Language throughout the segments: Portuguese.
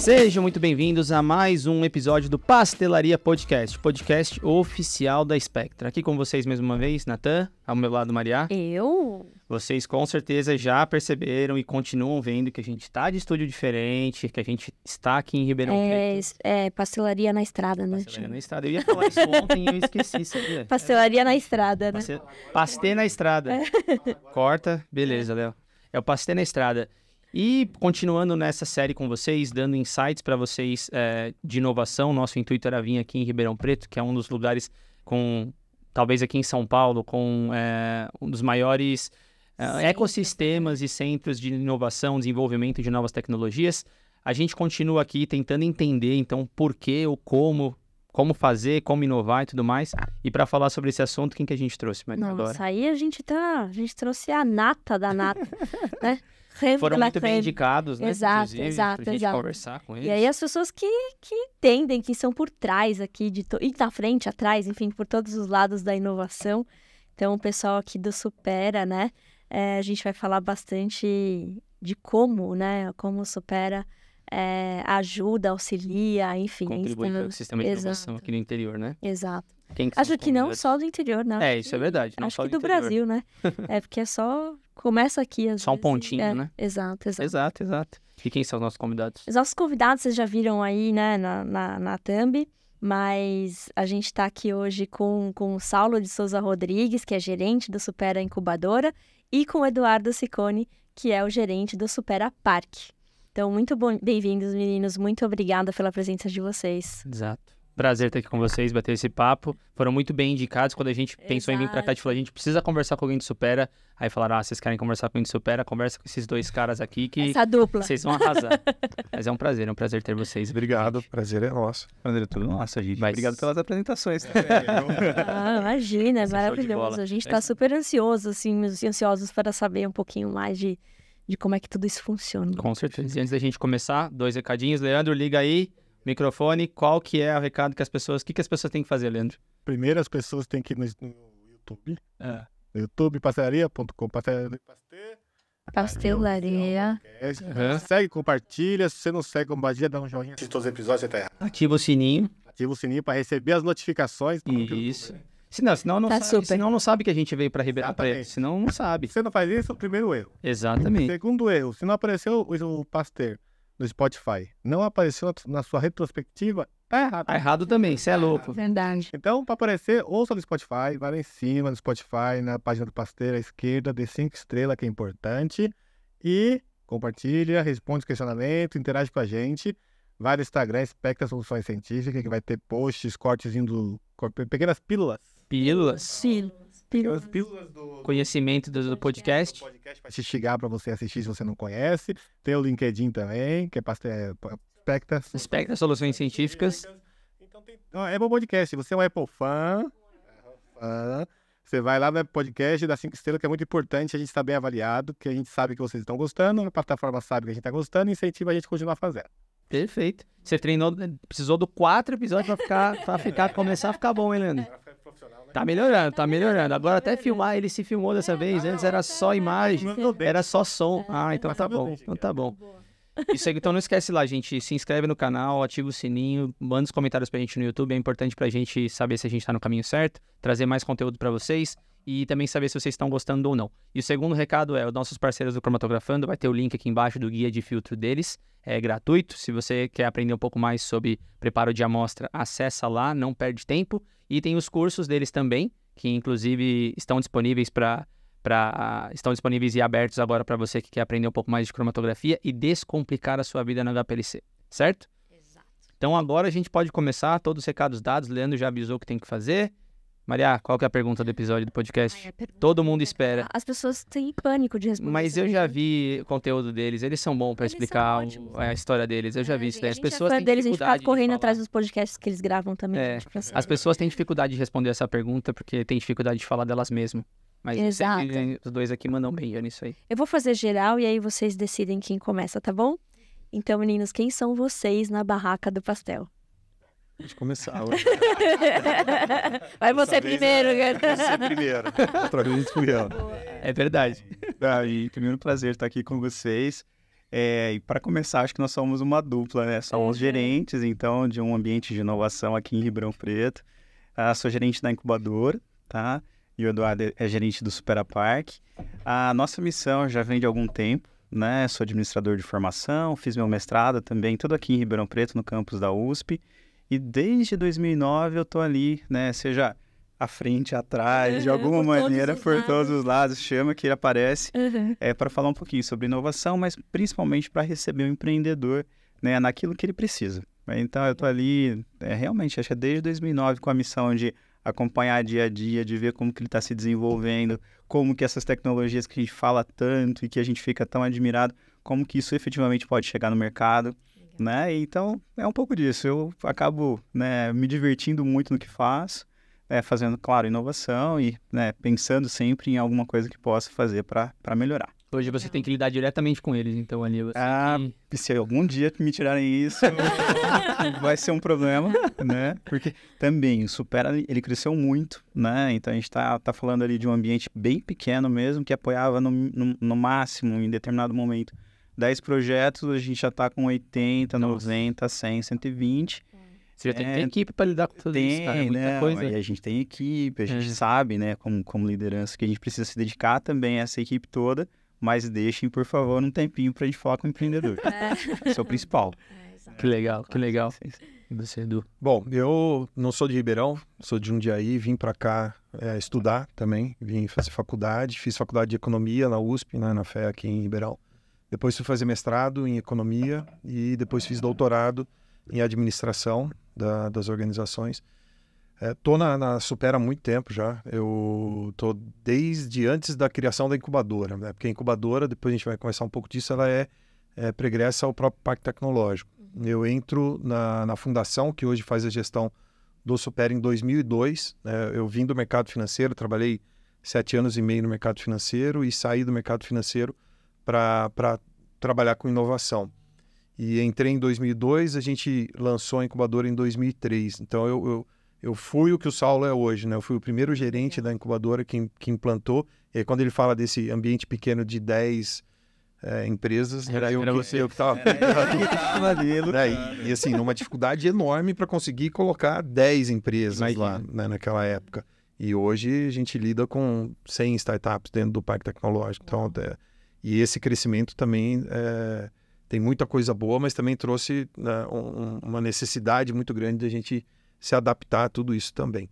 Sejam muito bem-vindos a mais um episódio do Pastelaria Podcast, podcast oficial da Spectra. Aqui com vocês mais uma vez, Natan, ao meu lado, Mariá. Eu? Vocês com certeza já perceberam e continuam vendo que a gente está de estúdio diferente, que a gente está aqui em Ribeirão Preto. É pastelaria na estrada, né? Pastelaria na estrada. Eu ia falar isso ontem e eu esqueci, sabia? Pastelaria na estrada, né? Pastê na estrada. Corta, beleza, Léo. É o Pastê na estrada. E continuando nessa série com vocês, dando insights para vocês de inovação, nosso intuito era vir aqui em Ribeirão Preto, que é um dos lugares com, talvez aqui em São Paulo, com um dos maiores ecossistemas e centros de inovação, desenvolvimento de novas tecnologias. A gente continua aqui tentando entender, então, por quê, ou como fazer, como inovar e tudo mais. E para falar sobre esse assunto, quem que a gente trouxe? Nossa, aí a gente trouxe a nata da nata, né? Foram muito bem indicados, né? Exato. Pra gente conversar com eles. E aí as pessoas que entendem, que são por trás aqui, e na frente, atrás, enfim, por todos os lados da inovação. Então, o pessoal aqui do Supera, né? A gente vai falar bastante de como, né? Como o Supera ajuda, auxilia, enfim. Contribui para o sistema de inovação aqui no interior, né? Exato. Acho que não só do interior, né? Isso é verdade. Não acho só que do Brasil, né? Porque é só... Começa aqui, às só um vezes, pontinho, né? Exato. E quem são os nossos convidados? Os nossos convidados, vocês já viram aí, né, na thumb, mas a gente está aqui hoje com o Saulo de Souza Rodrigues, que é gerente do Supera Incubadora, e com o Eduardo Ciccone, que é o gerente do Supera Parque. Então, muito bem-vindos, meninos. Muito obrigada pela presença de vocês. Exato. Prazer estar aqui com vocês, bater esse papo. Foram muito bem indicados quando a gente pensou em vir pra cá. A gente falou, a gente precisa conversar com alguém de Supera. Aí falaram, vocês querem conversar com alguém de Supera? Conversa com esses dois caras aqui que essa dupla. Vocês vão arrasar. Mas é um prazer ter vocês. Obrigado, prazer é nosso. Prazer é tudo nosso, gente. Obrigado pelas apresentações. Imagina, é maravilhoso. A gente tá super ansioso, assim, ansiosos para saber um pouquinho mais de como é que tudo isso funciona. Com certeza. E antes da gente começar, 2 recadinhos. Leandro, liga aí. Microfone, qual que é o recado que as pessoas... O que as pessoas têm que fazer, Leandro? Primeiro, as pessoas têm que ir no YouTube. No YouTube, pastelaria.com. Pastelaria. Segue, compartilha. Se você não segue, compartilha, dá um joinha. Assiste todos os episódios, você tá errado. Ativa o sininho. Ativa o sininho para receber as notificações. Isso. Senão não sabe que a gente veio para Ribeirão Preto. Senão não sabe. Se você não faz isso, é o primeiro erro. Exatamente. Segundo erro, se não apareceu o Pasteur no Spotify, não apareceu na sua retrospectiva, tá errado. Tá errado também, você é louco. Verdade. Então, para aparecer, ouça no Spotify, vai lá em cima no Spotify, na página do Pasteur à esquerda, dê 5 estrelas, que é importante, e compartilha, responde os questionamentos, interage com a gente. Vai no Instagram, Spectra Soluções Científicas, que vai ter posts, cortezinhos pequenas pílulas. Pílulas Do conhecimento do podcast. Para te instigar para você assistir se você não conhece. Tem o LinkedIn também, que é Spectra Soluções Científicas. Então é bom podcast. Se você é um Apple fã, você vai lá no Apple Podcast, dá 5 estrelas, que é muito importante a gente estar bem avaliado, que a gente sabe que vocês estão gostando, a plataforma sabe que a gente está gostando e incentiva a gente a continuar fazendo. Perfeito. Você precisou do 4 episódios para começar a ficar bom, hein, Leandro? Tá melhorando. Agora até filmar, ele se filmou dessa vez. Antes era só imagem, era só som. Então tá bom. Isso aí, então não esquece lá, gente. Se inscreve no canal, ativa o sininho, manda os comentários pra gente no YouTube. É importante pra gente saber se a gente tá no caminho certo, trazer mais conteúdo pra vocês e também saber se vocês estão gostando ou não. E o segundo recado é, os nossos parceiros do Cromatografando, vai ter o link aqui embaixo do guia de filtro deles. É gratuito. Se você quer aprender um pouco mais sobre preparo de amostra, acessa lá, não perde tempo. E tem os cursos deles também, que inclusive estão disponíveis estão disponíveis e abertos agora para você que quer aprender um pouco mais de cromatografia e descomplicar a sua vida na HPLC, certo? Exato. Então agora a gente pode começar, todos os recados dados, Leandro já avisou o que tem que fazer. Mariá, qual que é a pergunta do episódio do podcast? Todo mundo espera. As pessoas têm pânico de responder. Mas eu já vi o conteúdo deles, eles são bons para explicar a história deles, eu já vi isso daí. As pessoas têm dificuldade. A gente fica correndo atrás dos podcasts que eles gravam também. As pessoas têm dificuldade de responder essa pergunta porque têm dificuldade de falar delas mesmas. Mas os dois aqui mandam bem nisso aí. Eu vou fazer geral e aí vocês decidem quem começa, tá bom? Então, meninos, quem são vocês na barraca do pastel? Pode começar. Vai você primeiro, cara. Você primeiro. Outra vez fui eu. É verdade. E primeiro prazer estar aqui com vocês. E para começar, acho que nós somos uma dupla, né? Somos gerentes, então, de um ambiente de inovação aqui em Ribeirão Preto. Sou gerente da incubadora, tá? E o Eduardo é gerente do Supera Park. A nossa missão já vem de algum tempo, né? Sou administrador de formação, fiz meu mestrado também, tudo aqui em Ribeirão Preto, no campus da USP. E desde 2009 eu estou ali, né? Seja à frente, atrás, de alguma maneira, por todos os lados, chama que ele aparece, para falar um pouquinho sobre inovação, mas principalmente para receber o empreendedor, né, naquilo que ele precisa. Então, eu estou ali, realmente, acho que é desde 2009, com a missão de acompanhar dia a dia, de ver como que ele está se desenvolvendo, como que essas tecnologias que a gente fala tanto e que a gente fica tão admirado, como que isso efetivamente pode chegar no mercado, né? Então, é um pouco disso. Eu acabo, né, me divertindo muito no que faço, fazendo, claro, inovação e, né, pensando sempre em alguma coisa que possa fazer para melhorar. Hoje você tem que lidar diretamente com eles, então, ali. Se algum dia me tirarem isso, vai ser um problema, né? Porque também o Supera, ele cresceu muito, né? Então, a gente tá falando ali de um ambiente bem pequeno mesmo, que apoiava no máximo, em determinado momento, 10 projetos, a gente já está com 80, 90, 100, 120. Você já tem equipe para lidar com tudo isso, cara, é muita coisa. E a gente tem equipe, a gente sabe, né, como liderança, que a gente precisa se dedicar também a essa equipe toda, mas deixem, por favor, um tempinho para a gente falar com o empreendedor. Esse é o principal. Que legal, que legal. E você, Edu? Bom, eu não sou de Ribeirão, sou de Jundiaí, vim para cá estudar também, vim fazer faculdade, fiz faculdade de economia na USP, né, na FEA aqui em Ribeirão. Depois fui fazer mestrado em economia e depois fiz doutorado em administração das organizações. Estou na Supera há muito tempo já. Eu estou desde antes da criação da incubadora, né? Porque a incubadora, depois a gente vai conversar um pouco disso, ela é pregressa ao próprio Parque Tecnológico. Eu entro na fundação, que hoje faz a gestão do Supera, em 2002. Eu vim do mercado financeiro, trabalhei 7 anos e meio no mercado financeiro e saí do mercado financeiro para trabalhar com inovação. E entrei em 2002, a gente lançou a incubadora em 2003. Então, eu fui o que o Saulo é hoje, né? Eu fui o primeiro gerente da incubadora que implantou. E aí, quando ele fala desse ambiente pequeno de 10 empresas, era eu que estava e assim, numa dificuldade enorme para conseguir colocar 10 empresas lá, né, naquela época. E hoje a gente lida com 100 startups dentro do Parque Tecnológico. Então, e esse crescimento também tem muita coisa boa, mas também trouxe uma necessidade muito grande de a gente se adaptar a tudo isso também.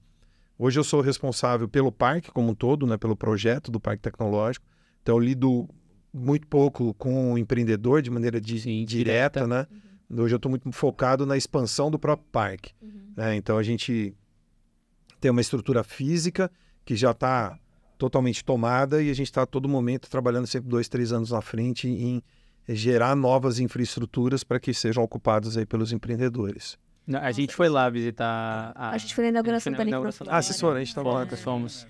Hoje eu sou responsável pelo parque como um todo, né, pelo projeto do Parque Tecnológico. Então eu lido muito pouco com o empreendedor de maneira direta, né? Hoje eu estou muito focado na expansão do próprio parque. Né? Então a gente tem uma estrutura física que já está totalmente tomada e a gente está a todo momento trabalhando sempre 2, 3 anos na frente em gerar novas infraestruturas para que sejam ocupadas aí pelos empreendedores. A gente foi lá visitar... A gente foi na inauguração da assessora, a gente estava lá. Fomos.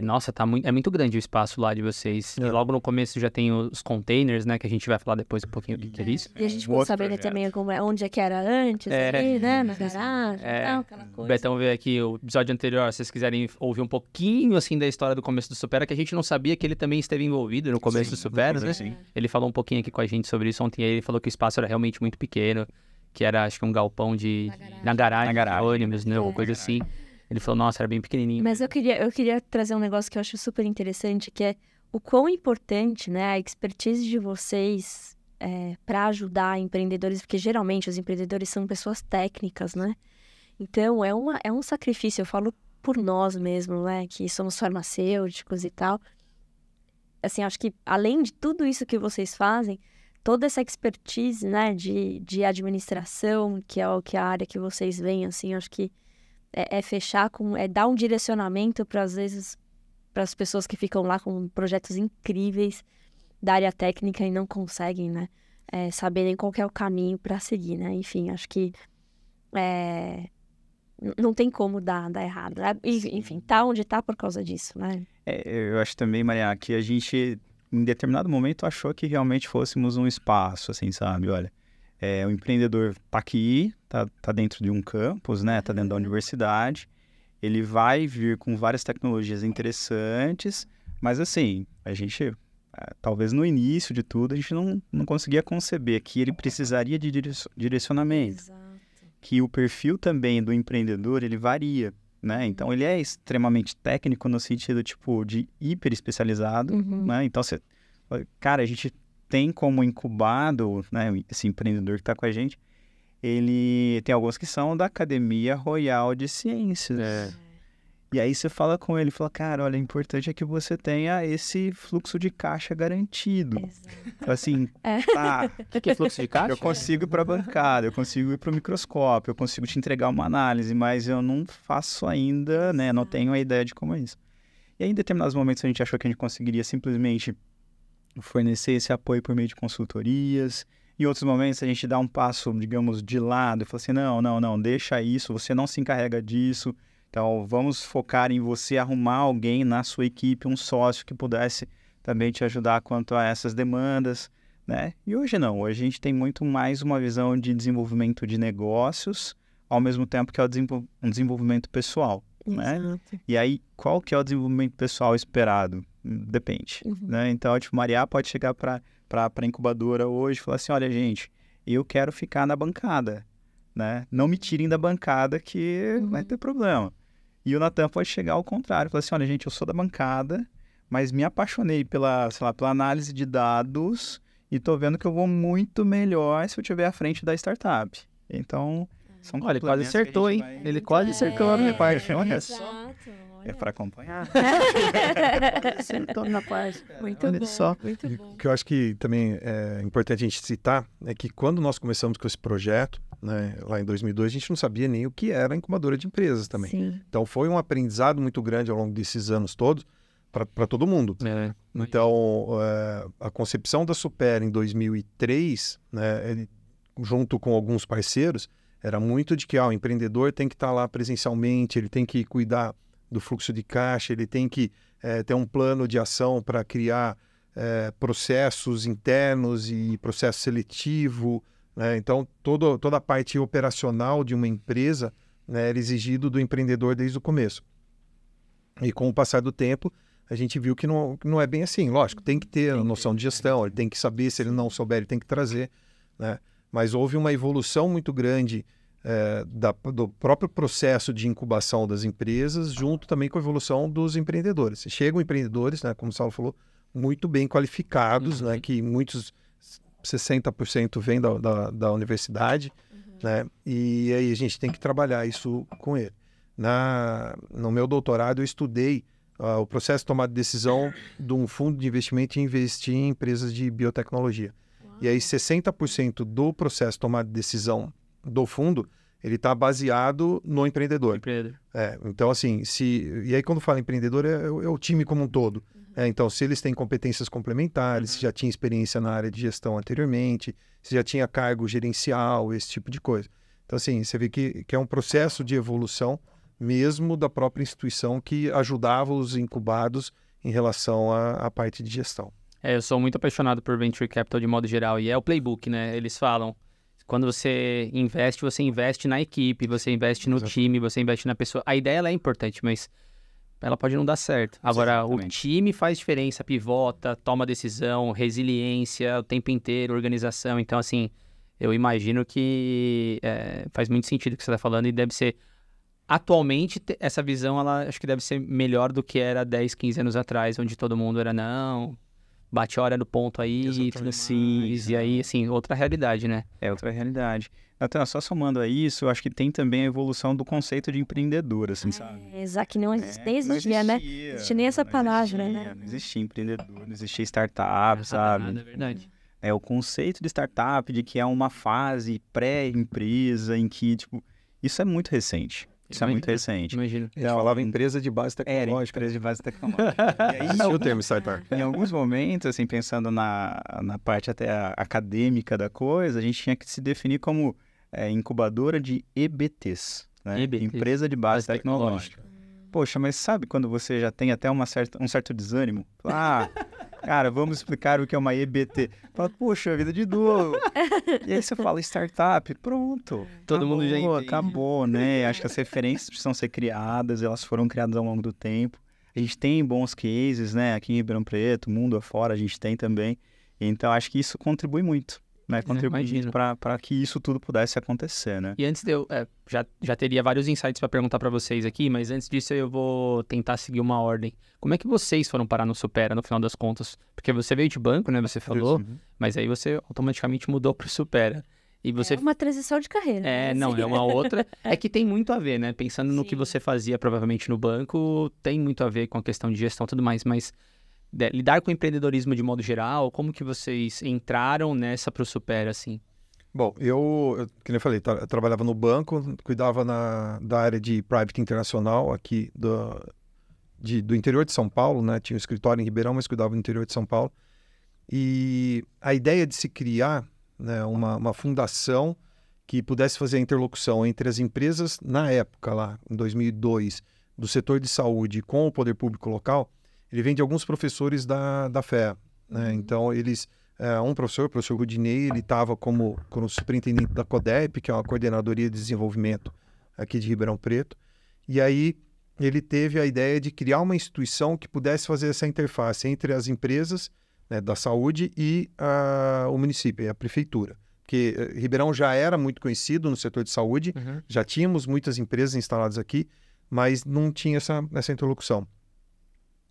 Nossa, é muito grande o espaço lá de vocês. E logo no começo já tem os containers, né? Que a gente vai falar depois um pouquinho do que é isso. E a gente ficou sabendo também onde é que era antes, ali, né? Na garagem, aquela coisa. O Betão veio aqui, o episódio anterior, se vocês quiserem ouvir um pouquinho, assim, da história do começo do Supera, que a gente não sabia que ele também esteve envolvido no começo do Supera, né? Sim. Ele falou um pouquinho aqui com a gente sobre isso ontem, ele falou que o espaço era realmente muito pequeno, que era, acho que um galpão na garagem, ônibus, né? Ou coisa assim. Ele falou, nossa, era bem pequenininho. Mas eu queria trazer um negócio que eu acho super interessante, que é o quão importante, né, a expertise de vocês para ajudar empreendedores, porque geralmente os empreendedores são pessoas técnicas, né? Então, é um sacrifício, eu falo por nós mesmo, né, que somos farmacêuticos e tal. Assim, acho que além de tudo isso que vocês fazem, toda essa expertise, né, de administração, que é a área que vocês veem, assim, acho que fechar dar um direcionamento para, às vezes, para as pessoas que ficam lá com projetos incríveis da área técnica e não conseguem, né, saberem qual que é o caminho para seguir, né? Enfim, acho que não tem como dar errado, né? E, enfim, tá onde tá por causa disso, né? Eu acho também, Maria, que a gente, em determinado momento, achou que realmente fôssemos um espaço, assim, sabe? Olha, o empreendedor tá aqui, tá dentro de um campus, né? Tá dentro da universidade. Ele vai vir com várias tecnologias interessantes, mas assim, a gente talvez no início de tudo, a gente não conseguia conceber que ele precisaria de direcionamento. Exato. Que o perfil também do empreendedor, ele varia, né? Então, ele é extremamente técnico no sentido, tipo, de hiper especializado, né? Então, cara, a gente tem como incubado, né, esse empreendedor que está com a gente, ele tem alguns que são da Academia Royal de Ciências. E aí você fala com ele, fala, cara, olha, o importante é que você tenha esse fluxo de caixa garantido. Exato. Assim, tá. O que é fluxo de caixa? Eu consigo ir para a bancada, eu consigo ir para o microscópio, eu consigo te entregar uma análise, mas eu não faço ainda, né? Não tenho a ideia de como é isso. E aí, em determinados momentos, a gente achou que a gente conseguiria simplesmente fornecer esse apoio por meio de consultorias. Em outros momentos, a gente dá um passo, digamos, de lado e fala assim, não, deixa isso, você não se encarrega disso. Então, vamos focar em você arrumar alguém na sua equipe, um sócio que pudesse também te ajudar quanto a essas demandas, né? E hoje não, hoje a gente tem muito mais uma visão de desenvolvimento de negócios, ao mesmo tempo que é um desenvolvimento pessoal, né? E aí, qual que é o desenvolvimento pessoal esperado? Depende, né? Então, tipo, Maria pode chegar para a incubadora hoje e falar assim, olha, gente, eu quero ficar na bancada, né? Não me tirem da bancada que vai ter problema. E o Natan pode chegar ao contrário, falar assim, olha, gente, eu sou da bancada, mas me apaixonei pela análise de dados e tô vendo que eu vou muito melhor se eu estiver à frente da startup. Então, são Olha, ele quase acertou, hein? Ele quase acertou a minha parte. Olha só. É para acompanhar. Acertou na parte. Muito Olha bom, só. muito E bom. o que eu acho que também é importante a gente citar é que quando nós começamos com esse projeto, né, lá em 2002, a gente não sabia nem o que era a incubadora de empresas também. Sim. Então foi um aprendizado muito grande ao longo desses anos todos para todo mundo. Então a concepção da Supera em 2003, né, junto com alguns parceiros, era muito de que o empreendedor tem que estar lá presencialmente, ele tem que cuidar do fluxo de caixa, ele tem que ter um plano de ação para criar processos internos e processo seletivo, né? Então, toda a parte operacional de uma empresa, né, era exigido do empreendedor desde o começo. E com o passar do tempo, a gente viu que não é bem assim. Lógico, tem que ter a noção de gestão, ele tem que saber, se ele não souber, ele tem que trazer, né? Mas houve uma evolução muito grande do próprio processo de incubação das empresas, junto também com a evolução dos empreendedores. Chegam empreendedores, né, como o Saulo falou, muito bem qualificados, né, que muitos, 60% vêm da universidade, né, e aí a gente tem que trabalhar isso com ele. No meu doutorado eu estudei o processo de tomada de decisão de um fundo de investimento em investir em empresas de biotecnologia. E aí 60% do processo de tomada de decisão do fundo, ele está baseado no empreendedor. Então, assim, e aí quando fala empreendedor, é o time como um todo. Então, se eles têm competências complementares, se já tinha experiência na área de gestão anteriormente, se já tinha cargo gerencial, esse tipo de coisa. Então, assim, você vê que é um processo de evolução mesmo da própria instituição que ajudava os incubados em relação à parte de gestão. Eu sou muito apaixonado por Venture Capital de modo geral, e é o playbook, né? Eles falam, quando você investe na equipe, você investe no time, você investe na pessoa. A ideia ela é importante, mas ela pode não dar certo. Agora, o time faz diferença, pivota, toma decisão, resiliência, o tempo inteiro, organização. Então, assim, eu imagino que faz muito sentido o que você está falando e deve ser... Atualmente, essa visão, ela acho que deve ser melhor do que era 10, 15 anos atrás, onde todo mundo era, não... Bate a hora no ponto aí, e aí, assim, outra realidade, né? É outra realidade. Então, só somando a isso, eu acho que tem também a evolução do conceito de empreendedor, assim, sabe? Exato, que nem existia, né? Não existia nem essa palavra, né? Não existia empreendedor, não existia startup, sabe? É verdade. O conceito de startup, de que é uma fase pré-empresa, em que, tipo, isso é muito recente. Isso é muito recente. Imagino. A gente falava empresa de base tecnológica. Empresa de base tecnológica. E aí, existiu o termo startup. Em alguns momentos, assim, pensando na parte até acadêmica da coisa, a gente tinha que se definir como incubadora de EBTs, né? Empresa de base tecnológica. Poxa, mas sabe quando você já tem até um certo desânimo? Cara, vamos explicar o que é uma EBT. Fala, poxa, vida de novo. E aí você fala startup, pronto. Todo mundo já entende. Acabou, né? Acho que as referências precisam ser criadas, elas foram criadas ao longo do tempo. A gente tem bons cases, né? Aqui em Ribeirão Preto, mundo afora, a gente tem também. Então, acho que isso contribui muito, né? Contribui muito para que isso tudo pudesse acontecer, né? E antes de eu... já teria vários insights para perguntar para vocês aqui, mas antes disso eu vou tentar seguir uma ordem. Como é que vocês foram parar no Supera, no final das contas? Porque você veio de banco, né? Você falou, mas aí você automaticamente mudou para o Supera. E você... É uma transição de carreira. Não, é uma outra. É que tem muito a ver, né? Pensando no que você fazia provavelmente no banco, tem muito a ver com a questão de gestão e tudo mais, mas lidar com o empreendedorismo de modo geral, como que vocês entraram nessa pro Supera, assim? Bom, eu como eu falei, eu trabalhava no banco, cuidava da área de private internacional aqui do interior de São Paulo, né? Tinha um escritório em Ribeirão, mas cuidava do interior de São Paulo. E a ideia de se criar, né, uma fundação que pudesse fazer a interlocução entre as empresas, na época lá, em 2002, do setor de saúde com o poder público local, ele vem de alguns professores da FEA, né? Então, eles... o professor Rudinei, ele estava como superintendente da CODEP, que é uma coordenadoria de desenvolvimento aqui de Ribeirão Preto, e aí ele teve a ideia de criar uma instituição que pudesse fazer essa interface entre as empresas, né, da saúde e o município, a prefeitura. Porque Ribeirão já era muito conhecido no setor de saúde, já tínhamos muitas empresas instaladas aqui, mas não tinha essa interlocução.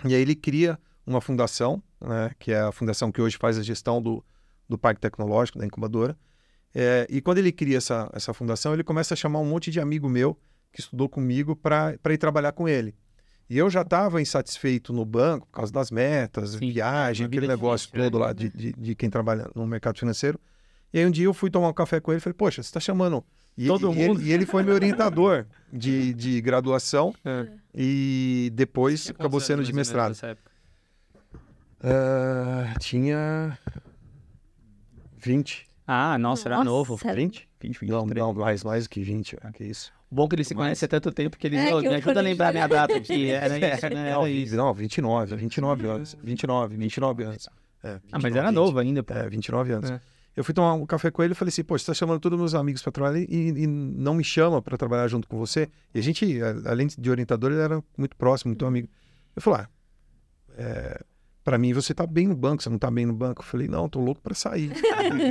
E aí ele cria uma fundação, né, que é a fundação que hoje faz a gestão do Parque Tecnológico, da incubadora. E quando ele cria essa fundação, ele começa a chamar um monte de amigo meu que estudou comigo para ir trabalhar com ele. E eu já estava insatisfeito no banco por causa das metas, viagem, aquele negócio todo lá de quem trabalha no mercado financeiro. E aí um dia eu fui tomar um café com ele e falei, poxa, você está chamando... Todo mundo. E ele foi meu orientador de graduação e depois acabou sendo de mestrado. Tinha 20. Ah, nossa, era novo. 20? 20, não, mais do que 20, que isso. Bom que ele se conhece há tanto tempo que ele me ajuda a lembrar a minha data aqui. Era isso, né? Não, 29 anos. 29 anos. Mas era novo ainda, pô. 29 anos. Eu fui tomar um café com ele e falei assim, poxa, você tá chamando todos os meus amigos para trabalhar e não me chama para trabalhar junto com você? E a gente, além de orientador, ele era muito próximo, muito amigo. Eu falei, para mim você tá bem no banco, você não tá bem no banco? Eu falei, não, tô louco para sair.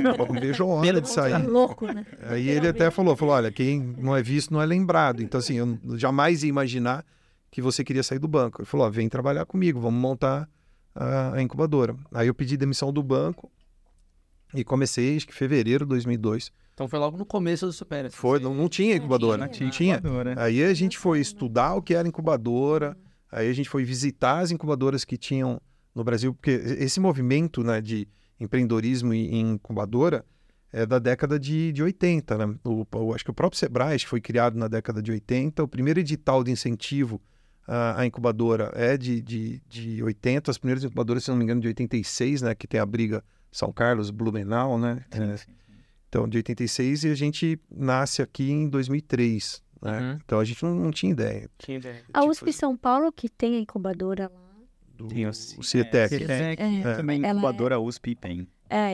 Não vejo a hora de sair. Tá louco, né? Aí ele até falou, olha, quem não é visto não é lembrado. Então assim, eu jamais ia imaginar que você queria sair do banco. Ele falou, vem trabalhar comigo, vamos montar a incubadora. Aí eu pedi demissão do banco e comecei, acho que em fevereiro de 2002. Então foi logo no começo do Supera. Foi, não tinha incubadora. Não tinha. Aí a gente foi estudar o que era incubadora, aí a gente foi visitar as incubadoras que tinham no Brasil, porque esse movimento, né, de empreendedorismo em incubadora é da década de 80, né? Acho que o próprio Sebrae foi criado na década de 80, o primeiro edital de incentivo à incubadora é de 80, as primeiras incubadoras, se não me engano, de 86, né, que tem a briga São Carlos, Blumenau, né? Então, de 86, e a gente nasce aqui em 2003, né? Então, a gente não tinha ideia. A USP São Paulo, que tem a incubadora lá. O CIETEC. Também incubadora USP e PEN.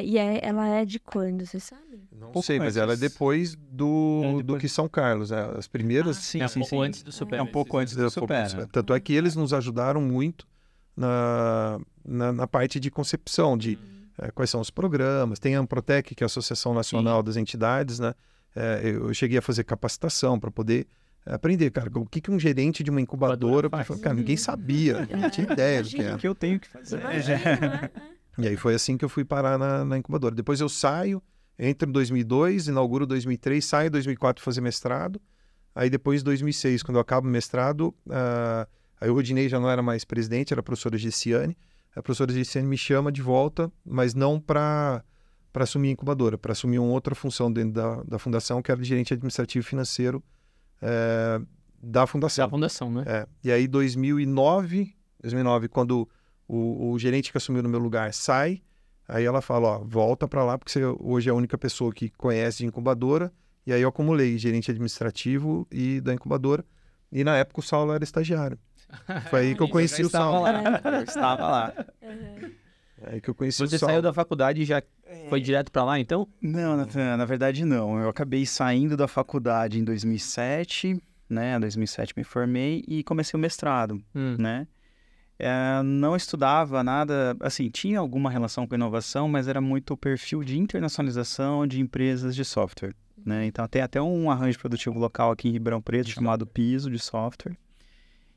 E ela é de quando, você sabe? Não sei, mas ela é depois do que São Carlos. As primeiras... Sim, um pouco antes do Supera. Um pouco antes do Supera. Tanto é que eles nos ajudaram muito na parte de concepção, de quais são os programas. Tem a Amprotec, que é a Associação Nacional das Entidades, né? Eu cheguei a fazer capacitação para poder aprender, cara, o que um gerente de uma incubadora faz? Cara, ninguém sabia, não tinha ideia do que era. O que eu tenho que fazer. E aí foi assim que eu fui parar na incubadora. Depois eu saio, entro em 2002, inauguro 2003, saio em 2004 fazer mestrado. Aí depois, em 2006, quando eu acabo o mestrado, aí o Rudinei já não era mais presidente, era a professora Gessiane. A professora Gessiane me chama de volta, mas não para assumir a incubadora, para assumir uma outra função dentro da fundação, que era de gerente administrativo e financeiro da fundação. Da fundação, né? E aí, 2009, quando o gerente que assumiu no meu lugar sai, aí ela fala, volta para lá, porque você hoje é a única pessoa que conhece de incubadora. E aí eu acumulei gerente administrativo e da incubadora. E na época o Saulo era estagiário. Foi aí que eu conheci o Saulo. Eu estava lá. É aí que eu conheci o Você Saulo. saiu da faculdade e já foi direto para lá, então? Não, Natan, na verdade não. Eu acabei saindo da faculdade em 2007, né? Em 2007 me formei e comecei o mestrado, né? não estudava nada, assim, tinha alguma relação com inovação, mas era muito o perfil de internacionalização de empresas de software, né? Então tem até um arranjo produtivo local aqui em Ribeirão Preto chamado Piso de Software,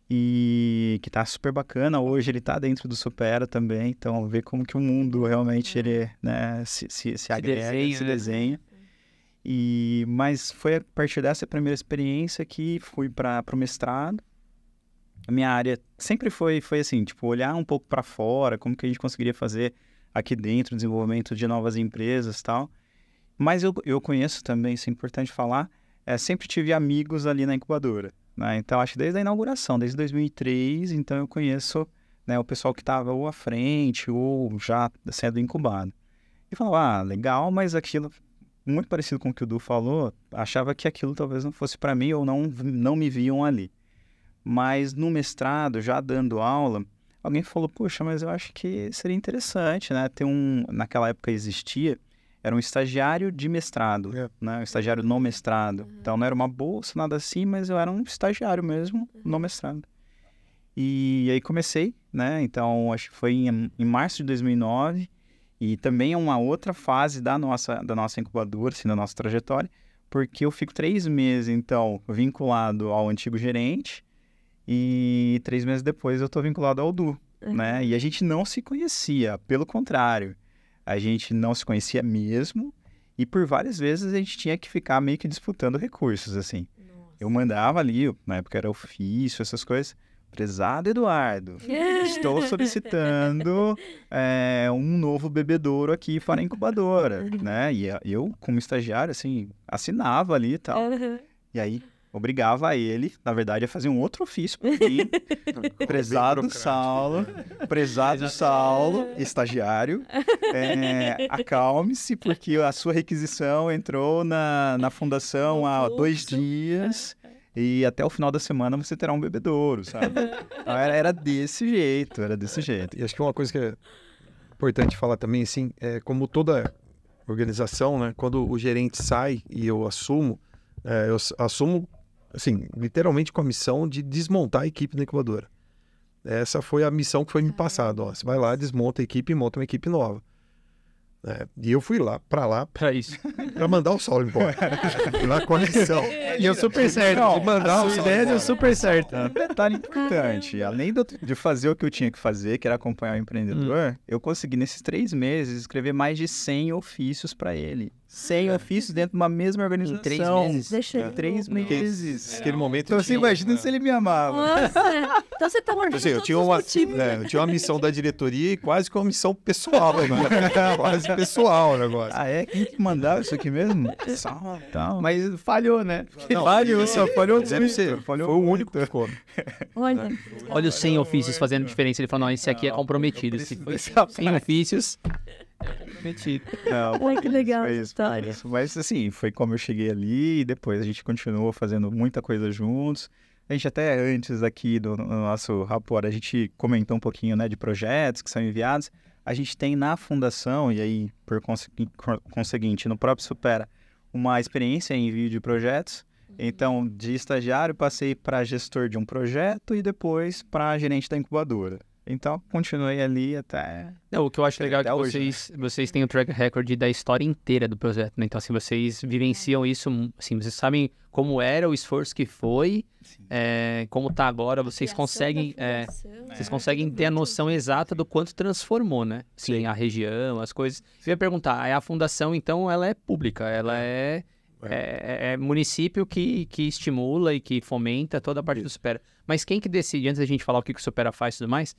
e que tá super bacana. Hoje ele tá dentro do Supera também, então ver como que o mundo realmente ele, né, se agrega, se desenha. Mas foi a partir dessa primeira experiência que fui para o mestrado. A minha área sempre foi assim, tipo, olhar um pouco para fora, como que a gente conseguiria fazer aqui dentro, desenvolvimento de novas empresas e tal. Mas eu conheço também, isso é importante falar, sempre tive amigos ali na incubadora, né? Então, acho que desde a inauguração, desde 2003, então eu conheço, né, o pessoal que estava ou à frente ou já sendo incubado. E falava, legal, mas aquilo, muito parecido com o que o Du falou, achava que aquilo talvez não fosse para mim ou não me viam ali. Mas no mestrado, já dando aula, alguém falou, poxa, mas eu acho que seria interessante, né? Naquela época existia, era um estagiário de mestrado, né? Um estagiário no mestrado. Então não era uma bolsa, nada assim, mas eu era um estagiário mesmo no mestrado. E aí comecei, né? Então acho que foi em março de 2009, e também é uma outra fase da nossa incubadora, assim, da nossa trajetória, porque eu fico 3 meses, então, vinculado ao antigo gerente, e 3 meses depois eu estou vinculado ao Du, né? E a gente não se conhecia, pelo contrário. A gente não se conhecia mesmo, e por várias vezes a gente tinha que ficar meio que disputando recursos, assim. Nossa. Eu mandava ali, na época era ofício, essas coisas. Prezado Eduardo, estou solicitando um novo bebedouro aqui para a incubadora, né? E eu, como estagiário, assim, assinava ali e tal. E aí, obrigava ele, na verdade, a fazer um outro ofício para mim. Prezado Saulo, estagiário, acalme-se, porque a sua requisição entrou na fundação há 2 dias e até o final da semana você terá um bebedouro, sabe? Então, era desse jeito. E acho que uma coisa que é importante falar também, assim, é como toda organização, né? Quando o gerente sai e eu assumo, assim, literalmente com a missão de desmontar a equipe da incubadora. Essa foi a missão que foi me passada. Você vai lá, desmonta a equipe e monta uma equipe nova. E eu fui lá para isso, para mandar o Saulo embora. Na conexão. E eu super certo. De mandar o Saulo embora. Super certo. Detalhe importante. Além de fazer o que eu tinha que fazer, que era acompanhar o empreendedor, eu consegui nesses 3 meses escrever mais de 100 ofícios para ele. 100 ofícios dentro de uma mesma organização. Em 3 meses? Deixa eu... 3 meses. Naquele momento então você imagina se ele me amava. Nossa, então você tá mordendo eu tinha uma missão da diretoria e quase que uma missão pessoal. Quase pessoal o negócio. Quem que mandava isso aqui mesmo? Então, mas falhou, né? Não, falhou. Foi o único que ficou. Olha os 100 ofícios fazendo diferença. Ele falou, não, esse aqui é comprometido. Se foi 100 ofícios... Ai, que legal a história. Mas assim, foi como eu cheguei ali e depois a gente continuou fazendo muita coisa juntos. A gente até antes aqui no nosso rapport, a gente comentou um pouquinho, né, de projetos que são enviados. A gente tem na fundação, e aí por conseguinte, no próprio Supera, uma experiência em envio de projetos. Então, de estagiário, passei para gestor de um projeto e depois para gerente da incubadora. Então, continuei ali até... O que eu acho legal é que vocês têm o track record da história inteira do projeto, né? Então, assim, vocês vivenciam isso, assim, vocês sabem como era o esforço que foi, como tá agora, vocês conseguem ter a noção exata do quanto transformou, né? Sim, a região, as coisas. Eu ia perguntar, a fundação, então, ela é pública, ela é município que estimula e que fomenta toda a parte do Supera. Mas quem que decide, antes da gente falar o que o Supera faz e tudo mais,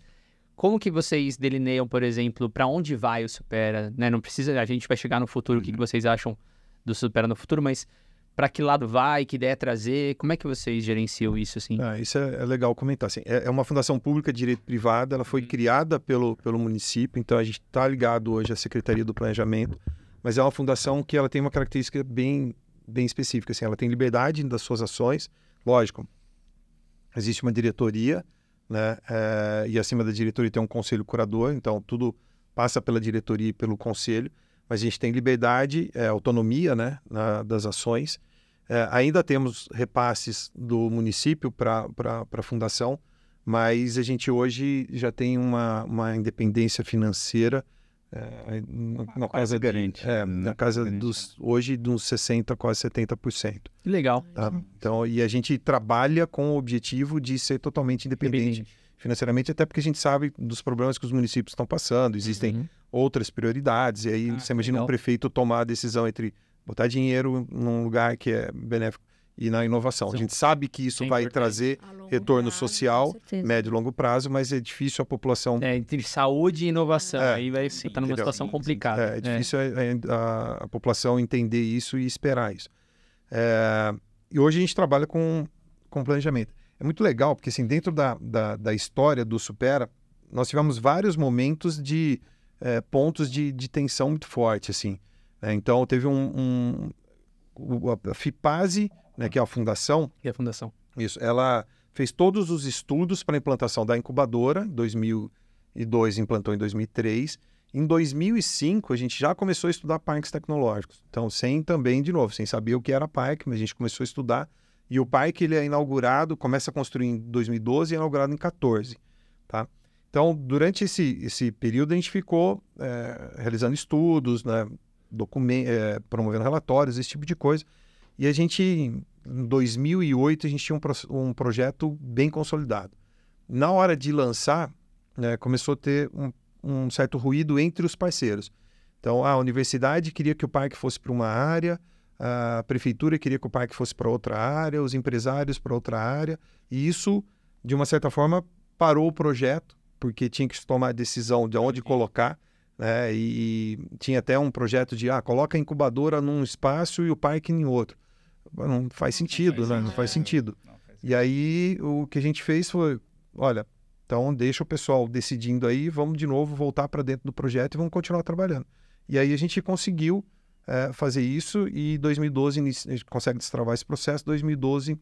como que vocês delineiam, por exemplo, para onde vai o Supera? Né? Não precisa, a gente vai chegar no futuro, o que vocês acham do Supera no futuro, mas para que lado vai, que ideia trazer, como é que vocês gerenciam isso, assim? Isso é legal comentar, assim, é uma fundação pública de direito privado, ela foi criada pelo município, então a gente está ligado hoje à Secretaria do Planejamento, mas é uma fundação que ela tem uma característica bem específica, assim, ela tem liberdade das suas ações, lógico, existe uma diretoria, né, e acima da diretoria tem um conselho curador, então tudo passa pela diretoria e pelo conselho, mas a gente tem liberdade, autonomia, né, das ações. Ainda temos repasses do município para a fundação, mas a gente hoje já tem uma independência financeira na casa garante. Na casa hoje de uns 60%, quase 70%. Que legal. Tá? Então, e a gente trabalha com o objetivo de ser totalmente independente financeiramente, até porque a gente sabe dos problemas que os municípios estão passando, existem outras prioridades, e aí você imagina um prefeito tomar a decisão entre botar dinheiro num lugar que é benéfico e na inovação. A gente sabe que isso vai trazer retorno social, médio e longo prazo, mas é difícil a população... entre saúde e inovação, aí vai estar numa situação complicada. É difícil a população entender isso e esperar isso. E hoje a gente trabalha com planejamento. É muito legal, porque assim, dentro da história do Supera, nós tivemos vários momentos de pontos de tensão muito forte, assim. Então, teve a FIPASE, né, que é a fundação. E a fundação. Isso, ela fez todos os estudos para a implantação da incubadora, em 2002 implantou em 2003. Em 2005, a gente já começou a estudar parques tecnológicos. Então, sem saber o que era parque, mas a gente começou a estudar. E o parque ele é inaugurado, começa a construir em 2012 e é inaugurado em 2014. Tá? Então, durante esse período, a gente ficou realizando estudos, né, promovendo relatórios, esse tipo de coisa. E a gente, em 2008, a gente tinha um projeto bem consolidado. Na hora de lançar, começou a ter um certo ruído entre os parceiros. Então, a universidade queria que o parque fosse para uma área, a prefeitura queria que o parque fosse para outra área, os empresários para outra área. E isso, de uma certa forma, parou o projeto, porque tinha que tomar a decisão de onde colocar. Né? E tinha até um projeto de coloca a incubadora num espaço e o parque em outro. Não faz sentido, né? Não faz sentido. E aí o que a gente fez foi, olha, então deixa o pessoal decidindo aí, vamos de novo voltar para dentro do projeto e vamos continuar trabalhando. E aí a gente conseguiu fazer isso e em 2012 a gente consegue destravar esse processo, 2012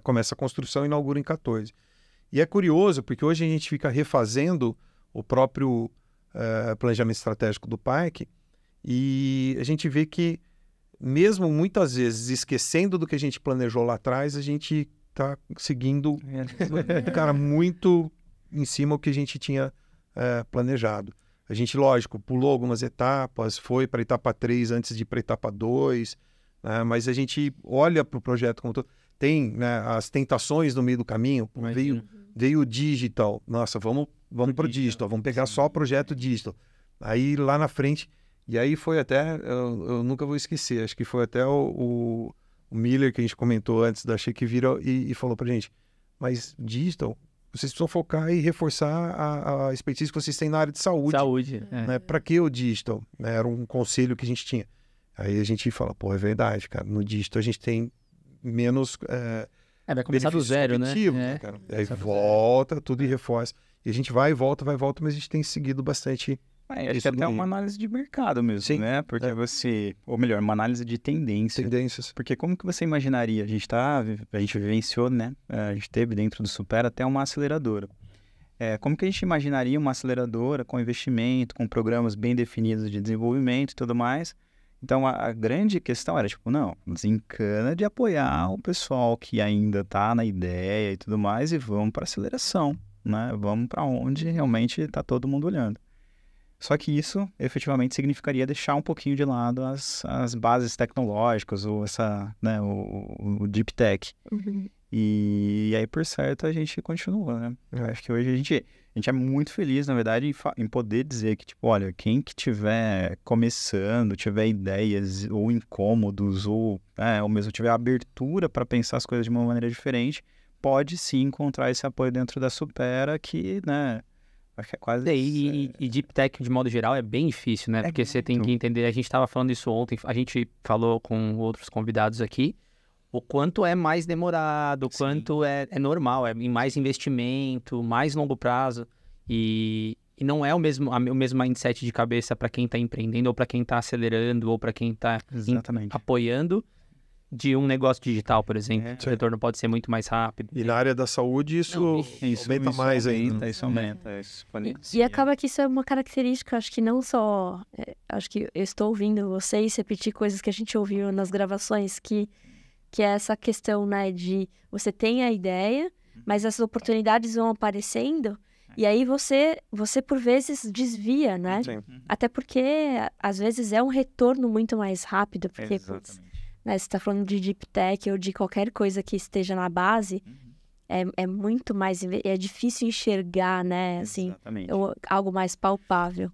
começa a construção e inaugura em 2014. E é curioso porque hoje a gente fica refazendo o próprio planejamento estratégico do parque e a gente vê que mesmo muitas vezes esquecendo do que a gente planejou lá atrás, a gente está seguindo muito em cima do que a gente tinha planejado. A gente, lógico, pulou algumas etapas, foi para a etapa 3 antes de ir para a etapa 2, né? Mas a gente olha para o projeto como todo. Tem, né, as tentações no meio do caminho, veio o digital, nossa, vamos para o digital, vamos pegar só o projeto digital. Aí lá na frente, e aí foi até, eu nunca vou esquecer, acho que foi até o Miller que a gente comentou antes da Shake virou e falou para a gente, mas digital, vocês precisam focar e reforçar a expertise que vocês têm na área de saúde. Saúde. Né? Para que o digital? Né? Era um conselho que a gente tinha. Aí a gente fala, é verdade, cara, no digital a gente tem menos vai começar do zero, né? Cara. Aí volta tudo e reforça. E a gente vai e volta, mas a gente tem seguido bastante. Acho que até uma análise de mercado mesmo, sim, né? Porque ou melhor, uma análise de tendências. Porque como que você imaginaria? A gente vivenciou, né? A gente teve dentro do Supera até uma aceleradora. Como que a gente imaginaria uma aceleradora com investimento, com programas bem definidos de desenvolvimento e tudo mais? Então, a grande questão era, não, desencana de apoiar o pessoal que ainda está na ideia e tudo mais e vamos para aceleração, né? Vamos para onde realmente está todo mundo olhando. Só que isso, efetivamente, significaria deixar um pouquinho de lado as bases tecnológicas ou o deep tech. Uhum. E aí, por certo, a gente continua, né? Eu acho que hoje a gente é muito feliz, na verdade, em poder dizer que, olha, quem que tiver começando, tiver ideias ou incômodos, ou mesmo tiver abertura para pensar as coisas de uma maneira diferente, pode sim encontrar esse apoio dentro da Supera que, né, acho que é quase... E Deep Tech, de modo geral, é bem difícil, né? Porque você tem que entender, a gente estava falando isso ontem, a gente falou com outros convidados aqui, o quanto é mais demorado, o quanto é normal, é mais investimento, mais longo prazo, e não é o mesmo mindset de cabeça para quem está empreendendo, ou para quem está acelerando, ou para quem está apoiando, de um negócio digital, por exemplo. O retorno pode ser muito mais rápido. E na área da saúde, isso aumenta mais ainda. Isso aumenta. E acaba que isso é uma característica, acho que não só... acho que eu estou ouvindo vocês repetir coisas que a gente ouviu nas gravações, que é essa questão, né, de você tem a ideia, mas essas oportunidades vão aparecendo e aí você por vezes desvia, né? Sim. Até porque às vezes é um retorno muito mais rápido, porque putz, né, você está falando de deep tech ou de qualquer coisa que esteja na base, é muito mais, é difícil enxergar, né, assim, algo mais palpável.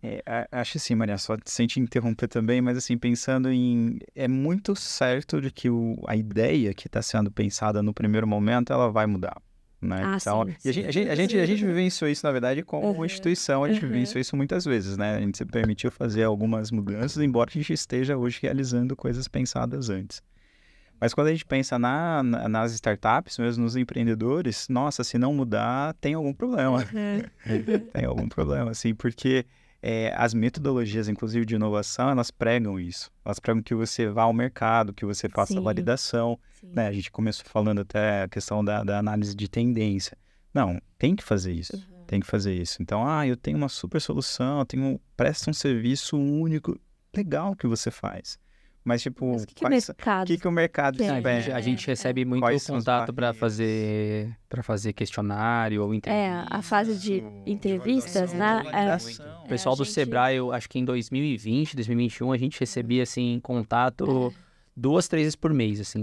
Acho assim, Maria, só sem te interromper também, mas assim, pensando é muito certo de que a ideia que está sendo pensada no primeiro momento, ela vai mudar, né? Então, sim. E a gente vivenciou isso, na verdade, como uma instituição, a gente vivenciou isso muitas vezes, né? A gente se permitiu fazer algumas mudanças, embora a gente esteja hoje realizando coisas pensadas antes. Mas quando a gente pensa nas startups, mesmo nos empreendedores, nossa, se não mudar, tem algum problema. Tem algum problema, assim, porque as metodologias, inclusive de inovação, elas pregam isso. Elas pregam que você vá ao mercado, que você faça a validação. Né? A gente começou falando até a questão da análise de tendência. Não, tem que fazer isso. Tem que fazer isso. Então, eu tenho uma super solução, presta um serviço único. Legal que você faz. Mas, tipo, o que o mercado espera? A gente recebe muito contato para fazer questionário ou entrevista. A fase de entrevistas, né? O pessoal do Sebrae, eu acho que em 2020, 2021, a gente recebia, assim, contato 2, 3 vezes por mês, assim,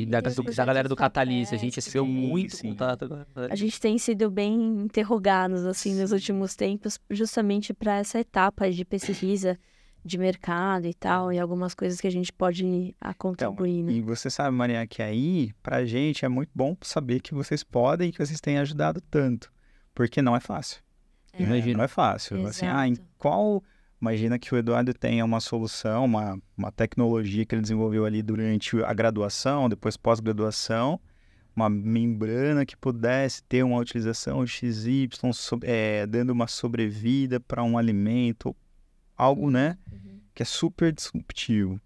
da galera do Catalyst. A gente recebeu muito contato. A gente tem sido bem interrogados, assim, nos últimos tempos, justamente para essa etapa de pesquisa de mercado e tal, e algumas coisas que a gente pode contribuir, né? E você sabe, Maria, que aí, pra gente, é muito bom saber que vocês podem e que vocês têm ajudado tanto, porque não é fácil. Não é fácil. Exato. Assim, imagina que o Eduardo tenha uma solução, uma tecnologia que ele desenvolveu ali durante a graduação, depois pós-graduação, uma membrana que pudesse ter uma utilização XY, dando uma sobrevida para um alimento, algo, né, que é super disruptivo.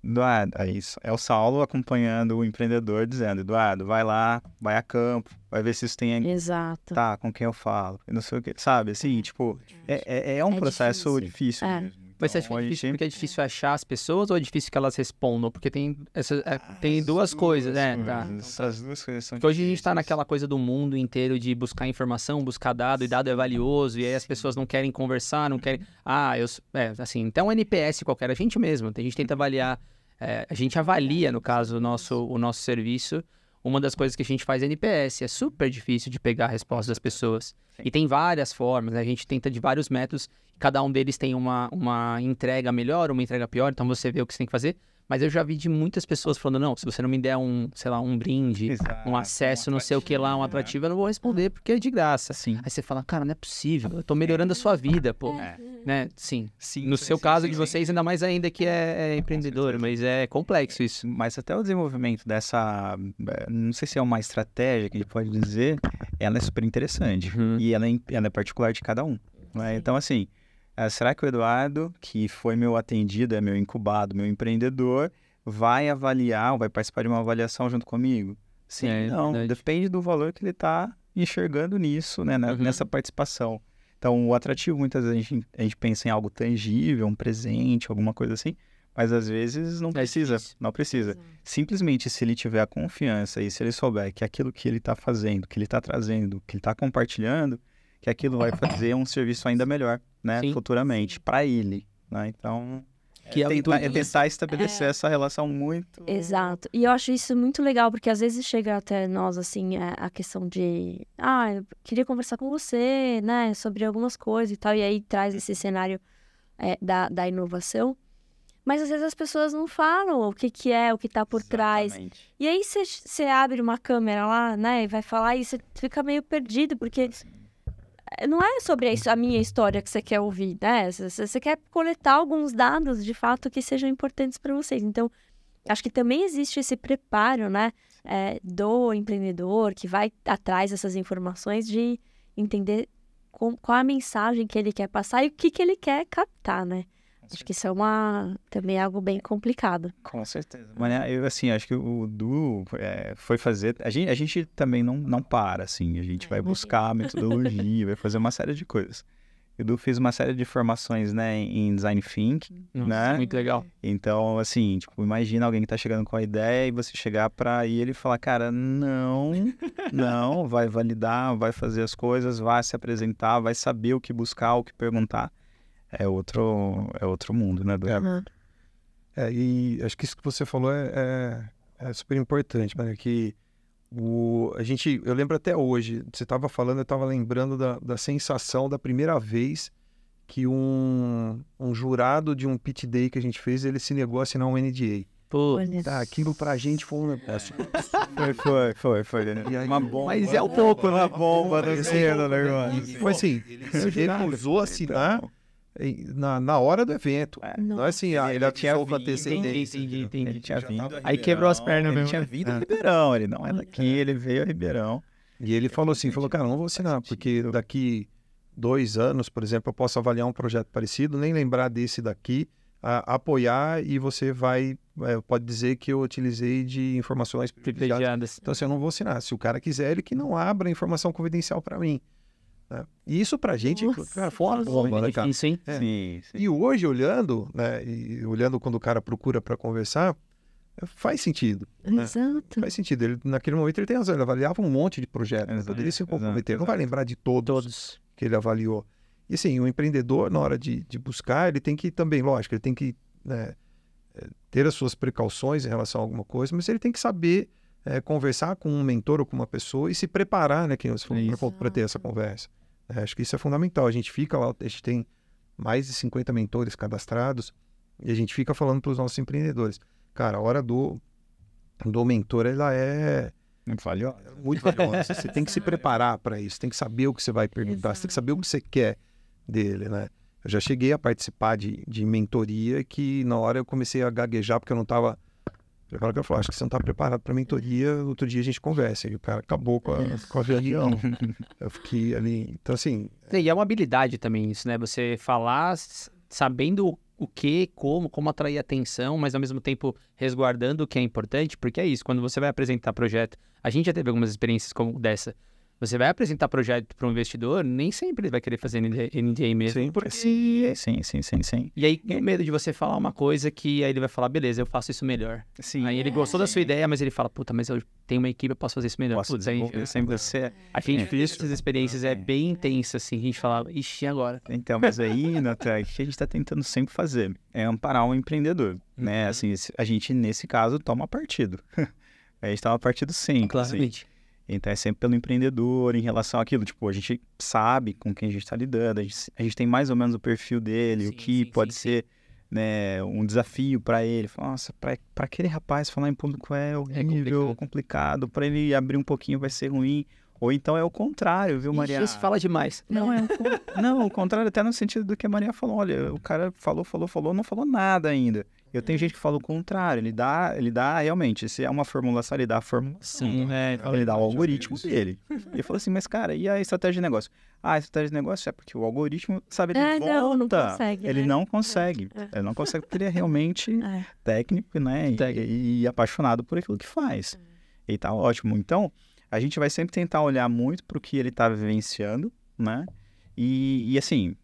Eduardo, é isso. É o Saulo acompanhando o empreendedor, dizendo, Eduardo, vai lá, vai a campo, vai ver se isso tem... Exato. Tá, com quem eu falo. Eu não sei o que, sabe? Assim, tipo, é um processo difícil mesmo. Mas você acha que é difícil porque é difícil achar as pessoas ou é difícil que elas respondam? Porque tem duas coisas, né? Essas duas coisas são porque hoje a gente tá naquela coisa do mundo inteiro de buscar informação, buscar dado, e dado é valioso, e aí as pessoas não querem conversar, não querem... assim, então um NPS qualquer, a gente mesmo, a gente tenta avaliar, a gente avalia, no caso, o nosso serviço. Uma das coisas que a gente faz é NPS, é super difícil de pegar a resposta das pessoas. E tem várias formas, né? A gente tenta de vários métodos, cada um deles tem uma entrega melhor, uma entrega pior, então você vê o que você tem que fazer. Mas eu já vi de muitas pessoas falando, não, se você não me der um brinde, um acesso, não sei o que lá, um atrativo, eu não vou responder, porque é de graça. Sim. Aí você fala, cara, não é possível, eu tô melhorando a sua vida, pô. Né? Sim. No seu caso de vocês, ainda mais ainda que é empreendedor, mas é complexo isso. Mas até o desenvolvimento dessa, não sei se é uma estratégia que a gente pode dizer, ela é super interessante. E ela é particular de cada um. Né? Então, assim, será que o Eduardo, que foi meu atendido, é meu incubado, meu empreendedor, vai avaliar, vai participar de uma avaliação junto comigo? Sim, não. Depende do valor que ele está enxergando nisso, né? Nessa participação. Então, o atrativo, muitas vezes, a gente pensa em algo tangível, um presente, alguma coisa assim, mas às vezes não precisa. Não precisa. Simplesmente, se ele tiver a confiança e se ele souber que aquilo que ele está fazendo, que ele está trazendo, que ele está compartilhando, que aquilo vai fazer um serviço ainda melhor, né, futuramente, para ele, né? Então, tentar estabelecer essa relação muito... Exato. E eu acho isso muito legal, porque às vezes chega até nós, assim, a questão de... eu queria conversar com você, né, sobre algumas coisas e tal, e aí traz esse cenário da inovação. Mas às vezes as pessoas não falam o que é, o que tá por trás. E aí você abre uma câmera lá, né, e vai falar, e você fica meio perdido, porque... Não é sobre a minha história que você quer ouvir, né? Você quer coletar alguns dados, de fato, que sejam importantes para vocês. Então, acho que também existe esse preparo, né? Do empreendedor que vai atrás dessas informações de entender qual a mensagem que ele quer passar e o que ele quer captar, né? Acho que isso também é algo bem complicado. Com certeza. Mas eu, assim, acho que o Du foi fazer... A gente também não para, assim. A gente vai buscar a metodologia, vai fazer uma série de coisas. O Edu fez uma série de formações, né, em Design Thinking, Nossa, né? muito legal. Então, assim, tipo, imagina alguém que tá chegando com a ideia e você chegar pra ele e falar, cara, não, vai validar, vai fazer as coisas, vai se apresentar, vai saber o que buscar, o que perguntar. É outro mundo, né, Edu? E acho que isso que você falou é super importante, mano, que eu lembro até hoje, você estava falando, eu estava lembrando da sensação da primeira vez que um jurado de um pitch day que a gente fez, ele se negou a assinar um NDA. Pô, Aquilo pra gente foi um negócio. Foi. Uma bomba. mas é um pouco, né? Uma bomba do céu, né, irmão? Foi assim, ele recusou assinar na hora do evento. Não é assim, ele tinha com antecedência. Entendi. Ele tinha vindo a Aí quebrou as pernas Ele mesmo. tinha vindo a Ribeirão, ele não é daqui, ele veio a Ribeirão. E ele falou assim, cara, não vou assinar, porque daqui 2 anos, por exemplo, eu posso avaliar um projeto parecido, nem lembrar desse daqui, apoiar e você pode dizer que eu utilizei de informações privilegiadas. Então, assim, eu não vou assinar. Se o cara quiser, ele que não abra informação confidencial para mim. Né? E isso pra gente, cara, foi uma bomba, né, cara? Difícil, hein? Sim. E hoje, olhando, né, olhando quando o cara procura para conversar, faz sentido. Né? Exato. Faz sentido. Ele, naquele momento ele tem razão, ele avaliava um monte de projetos. Ele poderia se comprometer, ele não vai lembrar de todos que ele avaliou. E assim, o empreendedor, na hora de buscar, ele tem que também, lógico, ele tem que, né, ter as suas precauções em relação a alguma coisa, mas ele tem que saber conversar com um mentor ou com uma pessoa e se preparar, né, para ter essa conversa. Acho que isso é fundamental. A gente fica lá, a gente tem mais de 50 mentores cadastrados e a gente fica falando para os nossos empreendedores. Cara, a hora do mentor, ela é muito valiosa. Você tem que se preparar para isso, tem que saber o que você vai perguntar, você tem que saber o que você quer dele, né? Eu já cheguei a participar de mentoria que na hora eu comecei a gaguejar porque eu não estava preparado. Eu falei, acho que você não está preparado para mentoria, outro dia a gente conversa. E o cara acabou com a reunião. Eu fiquei ali, então assim... E é uma habilidade também isso, né? Você falar sabendo o que, como atrair atenção, mas ao mesmo tempo resguardando o que é importante, porque é isso, quando você vai apresentar projeto, a gente já teve algumas experiências como dessa, você vai apresentar projeto para um investidor, nem sempre ele vai querer fazer NDA mesmo. Sim, porque... sim. E aí, com medo de você falar uma coisa que aí ele vai falar, beleza, eu faço isso melhor. Sim. Aí ele gostou da sua ideia, mas ele fala, puta, mas eu tenho uma equipe, eu posso fazer isso melhor. Putz, aí a gente fez essas experiências, é bem intensa, assim, a gente falava, ixi, agora? Então, mas aí, Natan, o que a gente está tentando sempre fazer é amparar um empreendedor, né? Assim, a gente, nesse caso, toma partido. A gente toma partido sempre. Claramente. Assim. Então, é sempre pelo empreendedor em relação àquilo. Tipo, a gente sabe com quem a gente está lidando, a gente tem mais ou menos o perfil dele, o que pode ser, né, um desafio para ele. Nossa, para aquele rapaz falar em público é horrível, complicado. Para ele abrir um pouquinho vai ser ruim. Ou então é o contrário, viu, Maria? Isso fala demais. Não, o contrário até no sentido do que a Maria falou. Olha, o cara falou, não falou nada ainda. Eu tenho gente que fala o contrário, ele dá realmente, se é uma formulação, ele dá a formulação, ele dá o algoritmo dele. Ele falou assim, mas cara, e a estratégia de negócio? A estratégia de negócio é porque o algoritmo sabe de volta. Não consegue, ele não consegue. Ele não consegue porque ele é realmente técnico, né? E apaixonado por aquilo que faz. E tá ótimo. Então, a gente vai sempre tentar olhar muito para o que ele está vivenciando, né? E assim,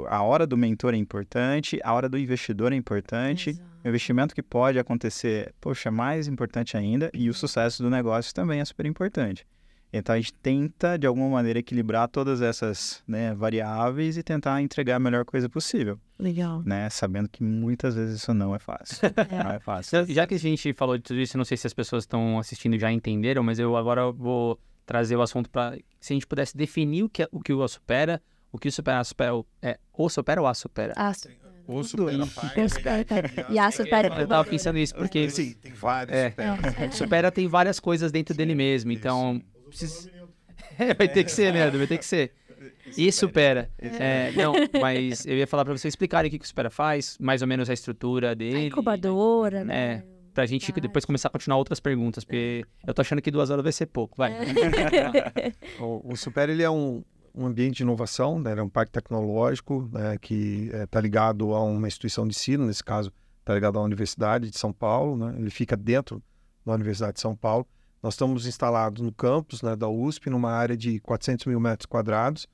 a hora do mentor é importante, a hora do investidor é importante, o investimento que pode acontecer, poxa, é mais importante ainda, e o sucesso do negócio também é super importante. Então, a gente tenta, de alguma maneira, equilibrar todas essas, né, variáveis e tentar entregar a melhor coisa possível. Legal. Né? Sabendo que muitas vezes isso não é fácil. Não é fácil. Já que a gente falou de tudo isso, não sei se as pessoas estão assistindo já entenderam, mas eu agora vou trazer o assunto para... Se a gente pudesse definir o que o supera, o que o supera é o supera ou a supera? O supera E a supera. Eu tava pensando nisso, porque... Sim, tem vários supera tem várias coisas dentro dele mesmo, então... vai ter que ser, Leandro, vai ter que ser. E supera. Não, mas eu ia falar para vocês explicarem o que o supera faz, mais ou menos a estrutura dele. A incubadora, né? Pra gente depois começar a continuar outras perguntas, porque eu tô achando que 2 horas vai ser pouco, vai. O Supera, ele é um ambiente de inovação, né? Ele é um parque tecnológico, né? Que está ligado a uma instituição de ensino, nesse caso está ligado à Universidade de São Paulo, né? Ele fica dentro da Universidade de São Paulo. Nós estamos instalados no campus, né, da USP, numa área de 400 mil metros quadrados,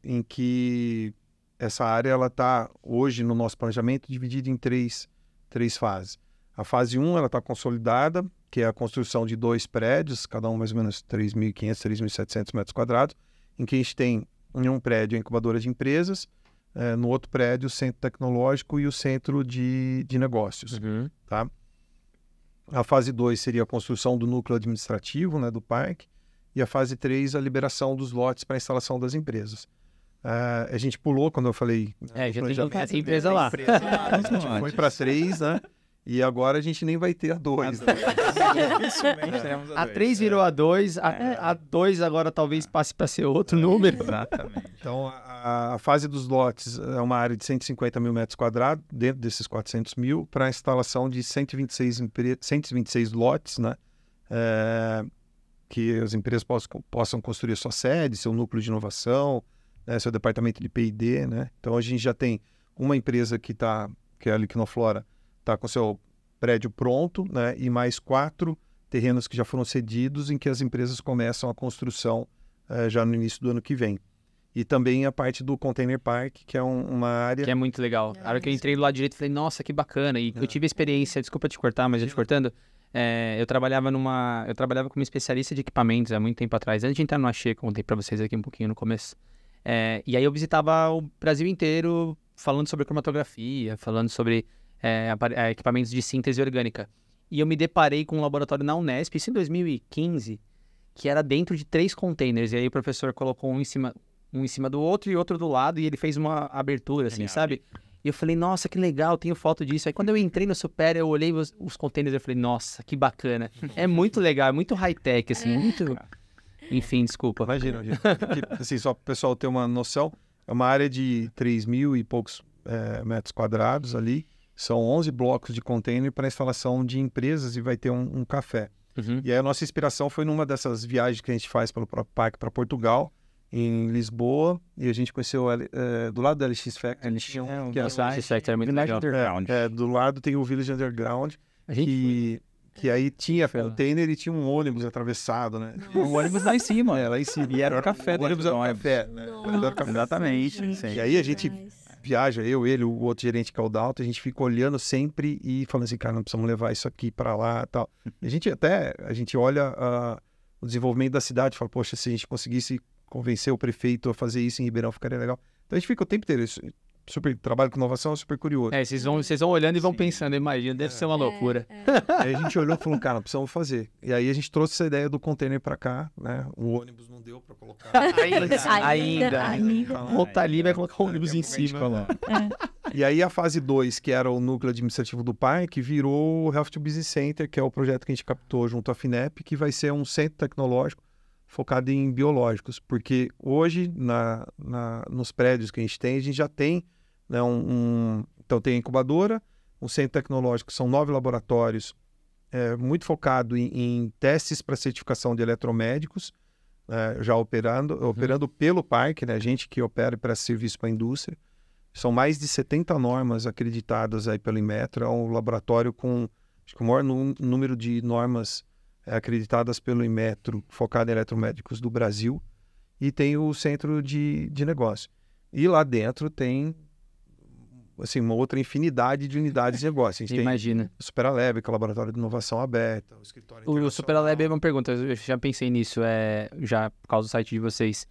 em que essa área ela está hoje no nosso planejamento dividida em três fases. A fase 1 ela está consolidada, que é a construção de 2 prédios, cada um mais ou menos 3.500, 3.700 metros quadrados, em que a gente tem em um prédio a incubadora de empresas, no outro prédio o centro tecnológico e o centro de negócios. Tá? A fase 2 seria a construção do núcleo administrativo, né, do parque, e a fase 3 a liberação dos lotes para a instalação das empresas. A gente pulou quando eu falei... já tem essa empresa lá. A gente foi para 3, né? E agora a gente nem vai ter a 2. A 3 virou a 2, a 2 agora talvez passe para ser outro número. Exatamente. Então, a fase dos lotes é uma área de 150 mil metros quadrados, dentro desses 400 mil, para a instalação de 126 lotes, né? Que as empresas possam construir sua sede, seu núcleo de inovação, né? Seu departamento de P&D, né? Então, a gente já tem uma empresa que é a Liquinoflora, está com seu prédio pronto, né? E mais 4 terrenos que já foram cedidos, em que as empresas começam a construção já no início do ano que vem. E também a parte do Container Park, que é uma área... Que é muito legal. A hora que eu entrei do lado direito, eu falei, nossa, que bacana. E eu tive a experiência, desculpa te cortar, mas já te cortando, eu trabalhava como especialista de equipamentos há muito tempo atrás. Antes de entrar no Axê, contei para vocês aqui um pouquinho no começo. E aí eu visitava o Brasil inteiro falando sobre cromatografia, falando sobre equipamentos de síntese orgânica. E eu me deparei com um laboratório na Unesp, isso em 2015, que era dentro de 3 containers. E aí o professor colocou um em cima do outro e outro do lado, e ele fez uma abertura, assim, sabe? E eu falei, nossa, que legal, tenho foto disso. Aí quando eu entrei no Supera, eu olhei os containers e falei, nossa, que bacana. É muito legal, é muito high-tech, assim, muito... Enfim, desculpa. Imagina. Assim, só para o pessoal ter uma noção, é uma área de 3.000 e poucos metros quadrados ali. São 11 blocos de container para instalação de empresas e vai ter um café. E aí a nossa inspiração foi numa dessas viagens que a gente faz pelo próprio parque para Portugal, em Lisboa, e a gente conheceu do lado da LX Factory. LX Factory é muito legal. Do lado tem o Village Underground, que aí tinha container e tinha um ônibus atravessado, né? Um ônibus lá em cima. Lá em cima. E era o café. O ônibus era o café, né? Exatamente. Sim. E aí a gente viaja, ele, o outro gerente que é o Dalton, a gente fica olhando sempre e falando assim, cara, não precisamos levar isso aqui para lá e tal. A gente olha o desenvolvimento da cidade e fala, poxa, se a gente conseguisse convencer o prefeito a fazer isso em Ribeirão, ficaria legal. Então a gente fica o tempo inteiro, trabalho com inovação é super curioso. Vocês vão olhando e vão pensando, imagina, deve ser uma loucura. Aí a gente olhou e falou, cara, precisamos fazer. E aí a gente trouxe essa ideia do container para cá, né? O ônibus não deu para colocar. Ainda. Volta ali, vai colocar o ônibus em cima. E aí a fase 2, que era o núcleo administrativo do parque, virou o Health to Business Center, que é o projeto que a gente captou junto à FINEP, que vai ser um centro tecnológico focado em biológicos. Porque hoje, nos prédios que a gente já tem, né, então tem a incubadora, um centro tecnológico, são 9 laboratórios, muito focado em testes para certificação de eletromédicos, já operando pelo parque, né, a gente que opera para serviço para a indústria. São mais de 70 normas acreditadas aí pelo Inmetro, é um laboratório com acho que o maior número de normas acreditadas pelo Inmetro, focado em eletromédicos do Brasil, e tem o centro de negócio. E lá dentro tem assim, uma outra infinidade de unidades de negócio. A gente Imagina. Tem o Superalab, que é o laboratório de inovação aberta, o escritório O Superalab é uma pergunta, eu já pensei nisso, já por causa do site de vocês.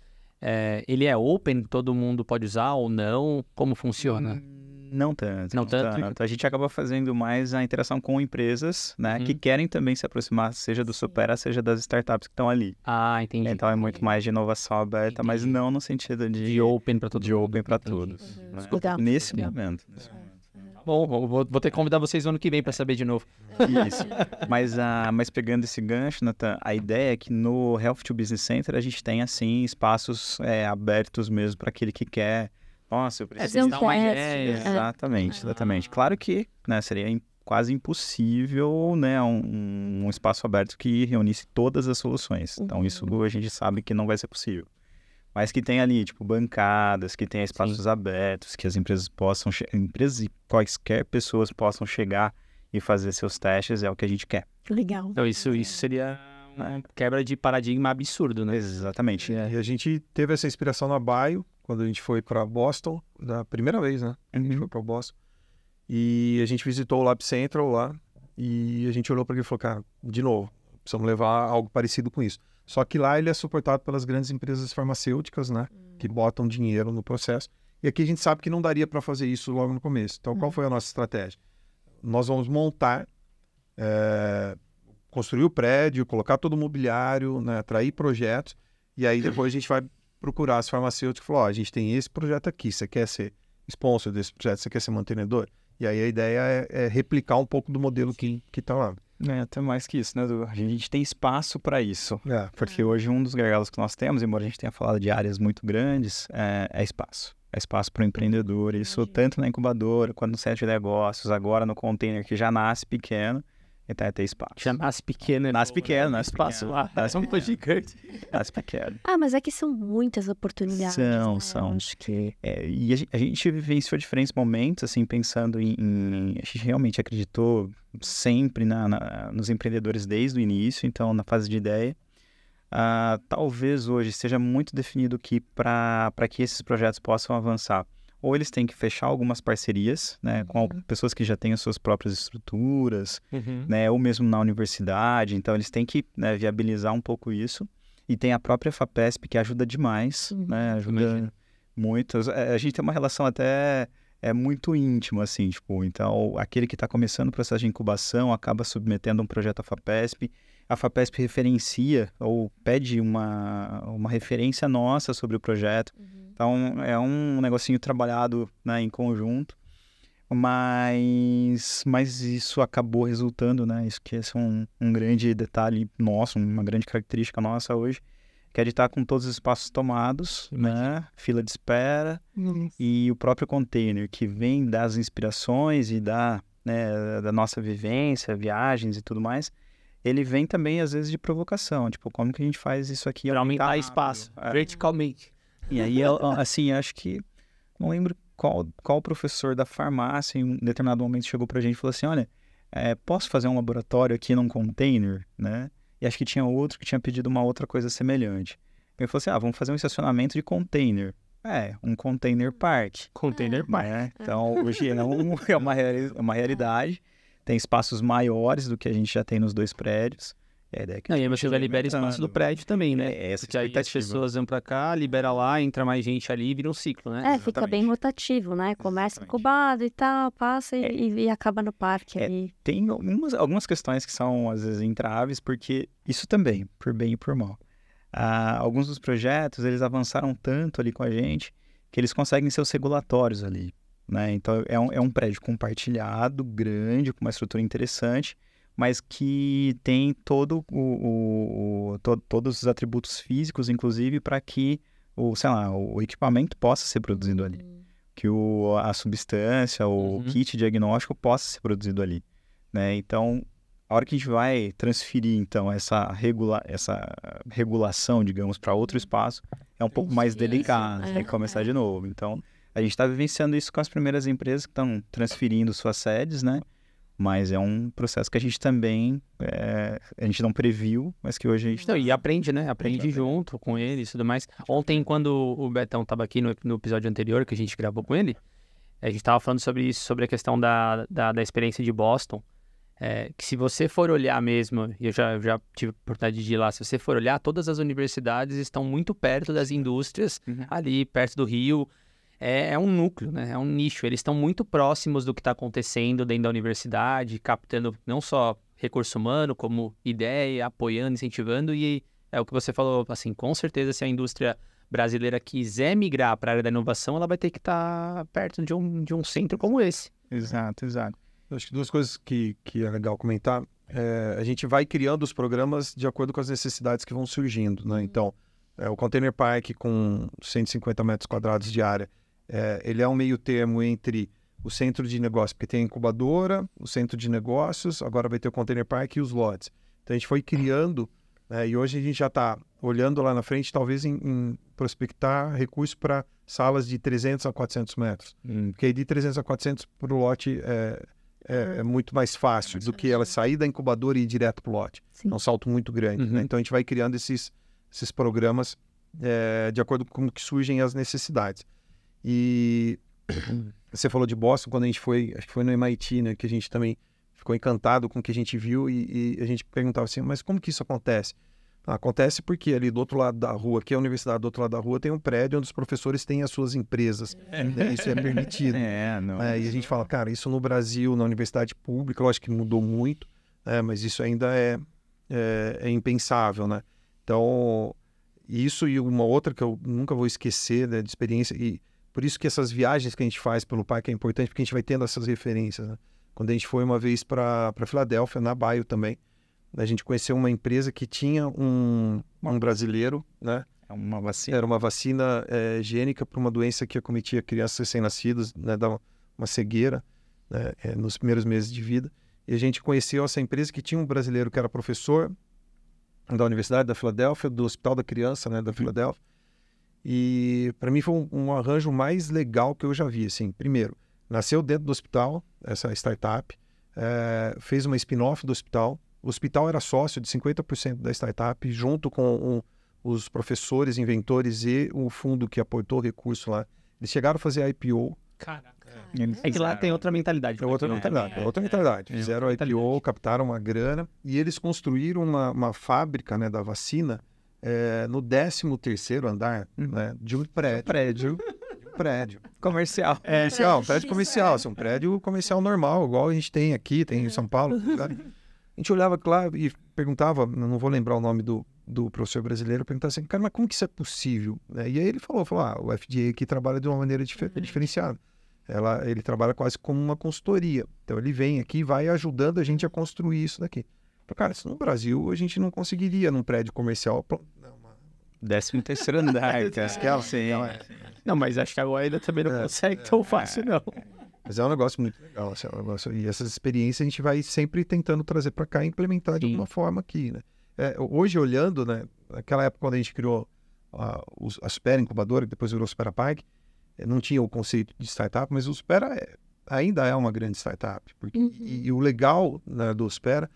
Ele é open, todo mundo pode usar ou não? Como funciona? Não tanto. A gente acaba fazendo mais a interação com empresas, né, que querem também se aproximar, seja do Supera, seja das startups que estão ali. Ah, entendi. Então é muito mais de inovação aberta, mas não no sentido de open para todos. De open para todos. Né? Nesse momento. Bom, vou ter que convidar vocês no ano que vem para saber de novo. Isso. Mas pegando esse gancho, Nathan, a ideia é que no Health to Business Center a gente tem, assim, espaços abertos mesmo para aquele que quer. Nossa, eu preciso dar uma ideia. Exatamente. Claro que, né, seria quase impossível, né, um espaço aberto que reunisse todas as soluções. Então, isso a gente sabe que não vai ser possível. Mas que tem ali, tipo, bancadas, que tenha espaços abertos, que as empresas e quaisquer pessoas possam chegar e fazer seus testes, é o que a gente quer. Legal. Então, isso seria quebra de paradigma absurdo, né? Exatamente. E a gente teve essa inspiração na Bio, quando a gente foi para Boston, da primeira vez, né? A gente foi para Boston. E a gente visitou o Lab Central lá, e a gente olhou para ele e falou, cara, de novo, precisamos levar algo parecido com isso. Só que lá ele é suportado pelas grandes empresas farmacêuticas, né? Que botam dinheiro no processo. E aqui a gente sabe que não daria para fazer isso logo no começo. Então, qual foi a nossa estratégia? Nós vamos montar, construir o prédio, colocar todo o mobiliário, né, atrair projetos, e aí depois a gente vai procurar as farmacêuticas e falar, a gente tem esse projeto aqui, você quer ser sponsor desse projeto, você quer ser mantenedor? E aí a ideia é replicar um pouco do modelo que está lá. Até mais que isso, né, Edu? A gente tem espaço para isso. Porque hoje um dos gargalos que nós temos, embora a gente tenha falado de áreas muito grandes, é espaço. É espaço para o empreendedor. Isso tanto na incubadora, quanto no centro de negócios, agora no container que já nasce pequeno, então é ter espaço. Já nasce pequeno. Nasce pequeno, nasce espaço pequeno. lá. Nasce Um gigante. Nasce pequeno. Mas é que são muitas oportunidades. São. Acho que... E a gente vivenciou diferentes momentos, assim, pensando em... A gente realmente acreditou sempre nos empreendedores desde o início, então na fase de ideia. Talvez hoje seja muito definido que para que esses projetos possam avançar, ou eles têm que fechar algumas parcerias, né, com pessoas que já têm as suas próprias estruturas, né, ou mesmo na universidade, então eles têm que, né, viabilizar um pouco isso. E tem a própria FAPESP que ajuda demais, né, ajuda muito. A gente tem uma relação até muito íntima, assim, tipo, então aquele que está começando o processo de incubação acaba submetendo um projeto à FAPESP, a FAPESP referencia ou pede uma referência nossa sobre o projeto. Então, é um negocinho trabalhado, né, em conjunto, mas isso acabou resultando, né, isso que é um grande detalhe nosso, uma grande característica nossa hoje, que é de estar com todos os espaços tomados, né, fila de espera, e o próprio container, que vem das inspirações e da nossa vivência, viagens e tudo mais, ele vem também, às vezes, de provocação. Tipo, como que a gente faz isso aqui? Para aumentar espaço, verticalmente. E aí, assim, acho que... Não lembro qual professor da farmácia, em um determinado momento, chegou pra gente e falou assim, olha, posso fazer um laboratório aqui num container, né? E acho que tinha outro que tinha pedido uma outra coisa semelhante. Ele falou assim, vamos fazer um estacionamento de container. Um container park. Container park. Então, hoje é uma realidade. Tem espaços maiores do que a gente já tem nos 2 prédios. E a ideia é que e aí você já libera espaço do prédio também, né? Porque aí as pessoas vão pra cá, libera lá, entra mais gente ali e vira um ciclo, né? Fica bem rotativo, né? Começa incubado e tal, passa e acaba no parque ali. Tem algumas questões que são, às vezes, entraves, porque isso também, por bem e por mal. Alguns dos projetos, eles avançaram tanto ali com a gente, que eles conseguem seus regulatórios ali. Né? Então, é um prédio compartilhado, grande, com uma estrutura interessante, mas que tem todos os atributos físicos, inclusive, para que o equipamento possa ser produzido ali. Que a substância, o kit diagnóstico possa ser produzido ali. Né? Então, a hora que a gente vai transferir, então, essa regulação, digamos, para outro espaço, é um pouco mais delicado, tem que começar de novo. Então, a gente está vivenciando isso com as primeiras empresas que estão transferindo suas sedes, né? Mas é um processo que a gente também, a gente não previu, mas que hoje a gente... E aprende, né? Aprende junto com ele e tudo mais. Ontem, quando o Betão estava aqui no episódio anterior, que a gente gravou com ele, a gente estava falando sobre isso, sobre a questão da experiência de Boston. Que se você for olhar mesmo, e eu já tive a oportunidade de ir lá, se você for olhar, todas as universidades estão muito perto das indústrias, ali perto do Rio. É um núcleo, né? É um nicho. Eles estão muito próximos do que está acontecendo dentro da universidade, captando não só recurso humano, como ideia, apoiando, incentivando. E é o que você falou, assim, com certeza, se a indústria brasileira quiser migrar para a área da inovação, ela vai ter que estar perto de um centro como esse. Exato. Acho que 2 coisas que é legal comentar. A gente vai criando os programas de acordo com as necessidades que vão surgindo, né? Então, o Container Park com 150 metros quadrados de área, ele é um meio termo entre o centro de negócio, porque tem a incubadora, o centro de negócios, agora vai ter o Container Park e os lotes. Então a gente foi criando, e hoje a gente já está olhando lá na frente, talvez em prospectar recursos para salas de 300 a 400 metros. Porque aí de 300 a 400 para o lote é muito mais fácil do que ela sair da incubadora e ir direto para o lote. Sim. É um salto muito grande, né? Então a gente vai criando esses programas de acordo com o que surgem as necessidades. E você falou de Boston, quando a gente foi, acho que foi no MIT, né, que a gente também ficou encantado com o que a gente viu e a gente perguntava assim, mas como que isso acontece? Acontece porque ali do outro lado da rua, que é a universidade do outro lado da rua, tem um prédio onde os professores têm as suas empresas. Né? Isso é permitido. E a gente fala, cara, isso no Brasil, na universidade pública, lógico que mudou muito, mas isso ainda é impensável, né? Então, isso e uma outra que eu nunca vou esquecer, né, de experiência, e por isso que essas viagens que a gente faz pelo parque é importante, porque a gente vai tendo essas referências, né? Quando a gente foi uma vez para Filadélfia, na Bio também, a gente conheceu uma empresa que tinha um brasileiro, né? Uma vacina. Era uma vacina gênica para uma doença que acometia crianças recém-nascidas, né? Dá uma cegueira, né? Nos primeiros meses de vida. E a gente conheceu essa empresa que tinha um brasileiro que era professor da Universidade da Filadélfia, do Hospital da Criança, né? Da Filadélfia. E para mim foi um arranjo mais legal que eu já vi, assim. Primeiro, nasceu dentro do hospital, essa startup, fez uma spin-off do hospital. O hospital era sócio de 50% da startup, junto com os professores, inventores e o fundo que aportou recurso lá. Eles chegaram a fazer IPO. Caraca. É que lá tem outra mentalidade. Outra mentalidade. Fizeram IPO, captaram uma grana e eles construíram uma fábrica, né, da vacina no 13º andar, né, de um prédio. Comercial. Um prédio comercial. Assim, um prédio comercial normal, igual a gente tem aqui, tem em São Paulo. A gente olhava lá e perguntava, não vou lembrar o nome do professor brasileiro, perguntava assim, cara, mas como que isso é possível? E aí ele falou, o FDA aqui trabalha de uma maneira diferenciada. Ele trabalha quase como uma consultoria. Então ele vem aqui e vai ajudando a gente a construir isso daqui. Cara, isso no Brasil a gente não conseguiria num prédio comercial. 13º andar, cara. Sim. Não, mas acho que agora ainda também não consegue tão fácil, não. Mas é um negócio muito legal, assim, e essas experiências a gente vai sempre tentando trazer para cá e implementar de alguma forma aqui, né? Hoje, olhando, né, naquela época quando a gente criou a Supera Incubadora, que depois virou Supera Park, não tinha o conceito de startup, mas o Supera ainda é uma grande startup. E o legal, né, do Supera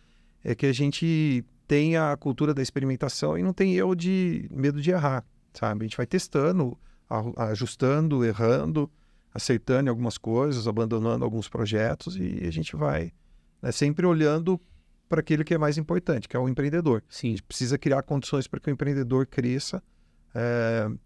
é que a gente tem a cultura da experimentação e não tem medo de errar, sabe? A gente vai testando, ajustando, errando, acertando em algumas coisas, abandonando alguns projetos e a gente vai, né, sempre olhando para aquilo que é mais importante, que é o empreendedor. Sim. A gente precisa criar condições para que o empreendedor cresça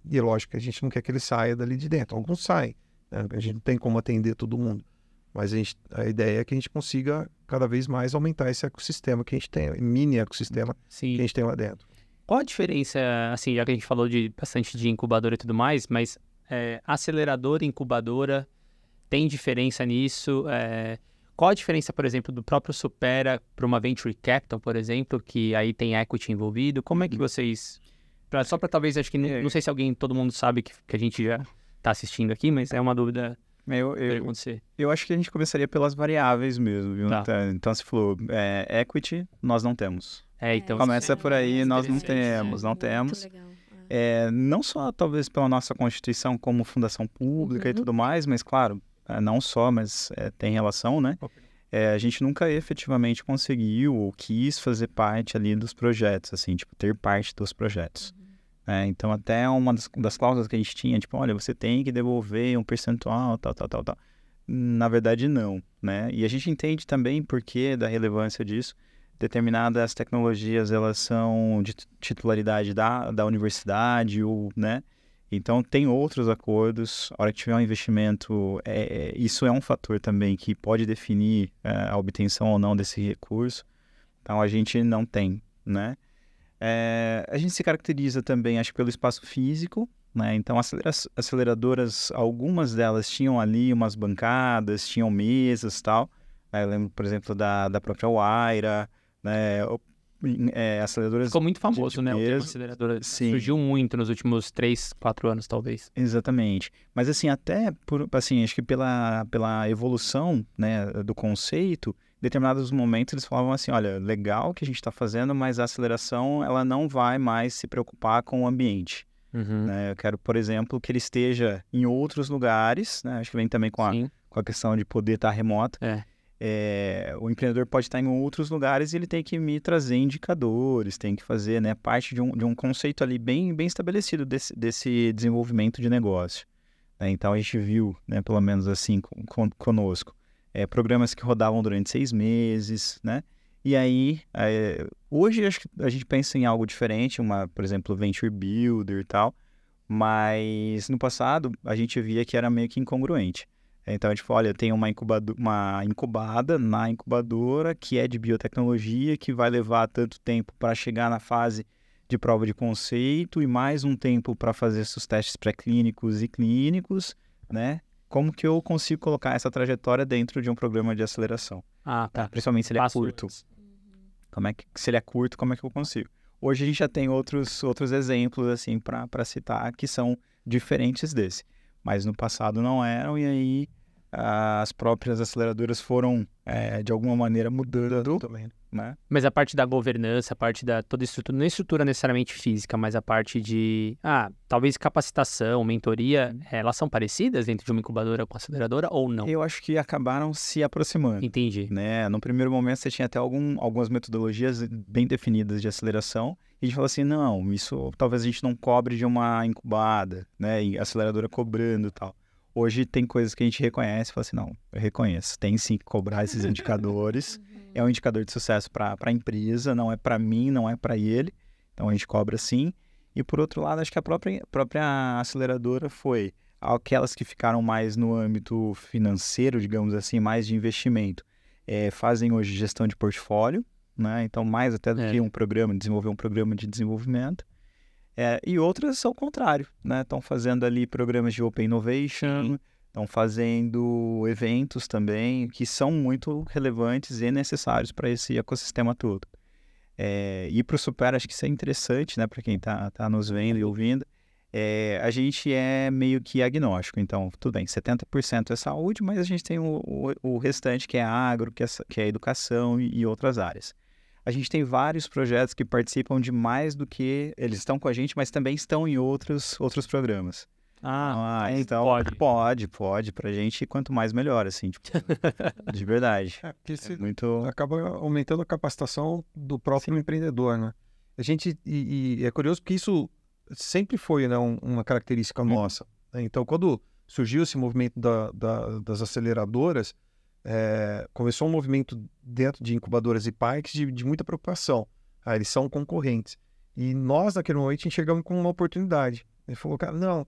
e é lógico que a gente não quer que ele saia dali de dentro. Alguns saem, né? A gente não tem como atender todo mundo, mas a ideia é que a gente consiga cada vez mais aumentar esse ecossistema que a gente tem, mini ecossistema que a gente tem lá dentro. Qual a diferença, assim, já que a gente falou bastante de incubadora e tudo mais, mas aceleradora e incubadora, tem diferença nisso? Qual a diferença, por exemplo, do próprio Supera para uma Venture Capital, por exemplo, que aí tem equity envolvido? Como é que vocês... Só para talvez, acho que não sei se todo mundo sabe que a gente já está assistindo aqui, mas é uma dúvida para acontecer. Eu acho que a gente começaria pelas variáveis mesmo, viu? Tá. Então, você falou, equity, nós não temos. Então... Começa por aí, nós não temos. Muito legal. Não só talvez pela nossa constituição como fundação pública e tudo mais, mas claro, não só, mas tem relação, né? A gente nunca efetivamente conseguiu ou quis fazer parte ali dos projetos, assim, tipo, ter parte dos projetos. Então, até uma das cláusulas que a gente tinha, tipo, olha, você tem que devolver um percentual, tal. Na verdade, não, né? E a gente entende também por que da relevância disso. Determinadas tecnologias, elas são de titularidade da universidade, né? Então, tem outros acordos. A hora que tiver um investimento, isso é um fator também que pode definir a obtenção ou não desse recurso. Então, a gente não tem, né? A gente se caracteriza também, acho que pelo espaço físico, né? Então, aceleradoras, algumas delas tinham ali umas bancadas, tinham mesas e tal. Eu lembro, por exemplo, da própria Waira, né? Aceleradoras... Ficou muito famoso, né? O termo aceleradora surgiu muito nos últimos 3, 4 anos, talvez. Exatamente. Mas, assim, até, acho que pela evolução, né, do conceito, em determinados momentos eles falavam assim, olha, legal o que a gente está fazendo, mas a aceleração, ela não vai mais se preocupar com o ambiente. Né? Eu quero, por exemplo, que ele esteja em outros lugares, né? Acho que vem também com a questão de poder estar remoto. o empreendedor pode estar em outros lugares e ele tem que me trazer indicadores, tem que fazer, né, parte de um conceito ali bem estabelecido desse desenvolvimento de negócio. Né? Então, a gente viu, né, pelo menos assim, conosco, programas que rodavam durante 6 meses, né? E aí, hoje acho que a gente pensa em algo diferente, por exemplo, Venture Builder e tal, mas no passado a gente via que era meio que incongruente. Então, a gente falou, olha, tem uma incubada na incubadora que é de biotecnologia, que vai levar tanto tempo para chegar na fase de prova de conceito e mais um tempo para fazer seus testes pré-clínicos e clínicos, né? Como que eu consigo colocar essa trajetória dentro de um programa de aceleração? Ah, tá. Principalmente se ele é curto. Se ele é curto, como é que eu consigo? Hoje a gente já tem outros exemplos, assim, para citar, que são diferentes desse. Mas no passado não eram, e aí as próprias aceleradoras foram, de alguma maneira, mudando também, né? Mas a parte da governança, a parte da toda a estrutura, não é estrutura necessariamente física, mas a parte de, talvez capacitação, mentoria, elas são parecidas dentro de uma incubadora com aceleradora ou não? Eu acho que acabaram se aproximando. Entendi. Né? No primeiro momento você tinha até algumas metodologias bem definidas de aceleração, e a gente falou assim, não, isso talvez a gente não cobre de uma incubada, né? E aceleradora cobrando e tal. Hoje tem coisas que a gente reconhece e fala assim, não, eu reconheço, tem sim que cobrar esses indicadores, é um indicador de sucesso para a empresa, não é para mim, não é para ele, então a gente cobra sim. E por outro lado, acho que a própria aceleradora foi aquelas que ficaram mais no âmbito financeiro, digamos assim, mais de investimento, fazem hoje gestão de portfólio, né? Então mais até do que desenvolver um programa de desenvolvimento. E outras são o contrário, né? Estão fazendo ali programas de Open Innovation, estão fazendo eventos também, que são muito relevantes e necessários para esse ecossistema todo. E para o Supera, acho que isso é interessante, né? Para quem está nos vendo e ouvindo, a gente é meio que agnóstico. Então, tudo bem, 70% é saúde, mas a gente tem o restante que é agro, que é educação e outras áreas. A gente tem vários projetos que participam de mais do que... Eles estão com a gente, mas também estão em outros programas. Então pode. Pra gente, quanto mais melhor, assim, tipo, de verdade. Porque acaba aumentando a capacitação do próprio empreendedor, né? A gente... E é curioso porque isso sempre foi, né, uma característica nossa. Né? Então, quando surgiu esse movimento das aceleradoras... começou um movimento dentro de incubadoras e parques de muita preocupação. Eles são concorrentes. E nós, naquele momento, enxergamos como uma oportunidade. Ele falou, cara, não,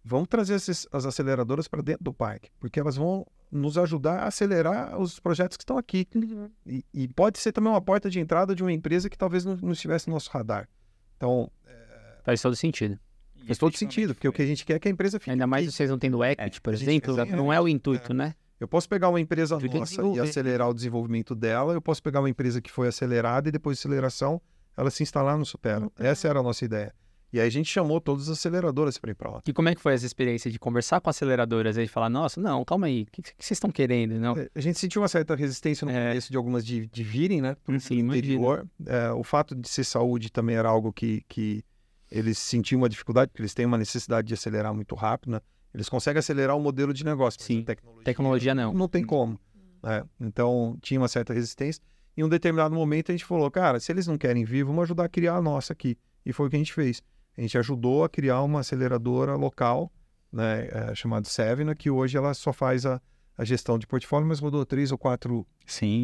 vamos trazer as aceleradoras para dentro do parque, porque elas vão nos ajudar a acelerar os projetos que estão aqui. Uhum. E pode ser também uma porta de entrada de uma empresa que talvez não estivesse no nosso radar. Então... Faz todo sentido. Faz todo sentido, porque o que a gente quer é que a empresa fique... Ainda mais vocês não tendo equity, por exemplo, não é o intuito, né? Eu posso pegar uma empresa nossa e acelerar o desenvolvimento dela, eu posso pegar uma empresa que foi acelerada e depois de aceleração, ela se instalar no Supera. Essa era a nossa ideia. E aí a gente chamou todas as aceleradoras para ir para lá. E como é que foi essa experiência de conversar com aceleradoras e falar, nossa, não, calma aí, o que vocês estão querendo? Não? A gente sentiu uma certa resistência no começo de algumas de virem, né? Sim, interior. O fato de ser saúde também era algo que eles sentiam uma dificuldade, porque eles têm uma necessidade de acelerar muito rápido, né? Eles conseguem acelerar o modelo de negócio. Sim, tecnologia não. Não tem como. Né? Então, tinha uma certa resistência. Em um determinado momento, a gente falou, cara, se eles não querem vir, vamos ajudar a criar a nossa aqui. E foi o que a gente fez. A gente ajudou a criar uma aceleradora local, né, chamada Sevna, que hoje ela só faz a gestão de portfólio, mas rodou 3 ou 4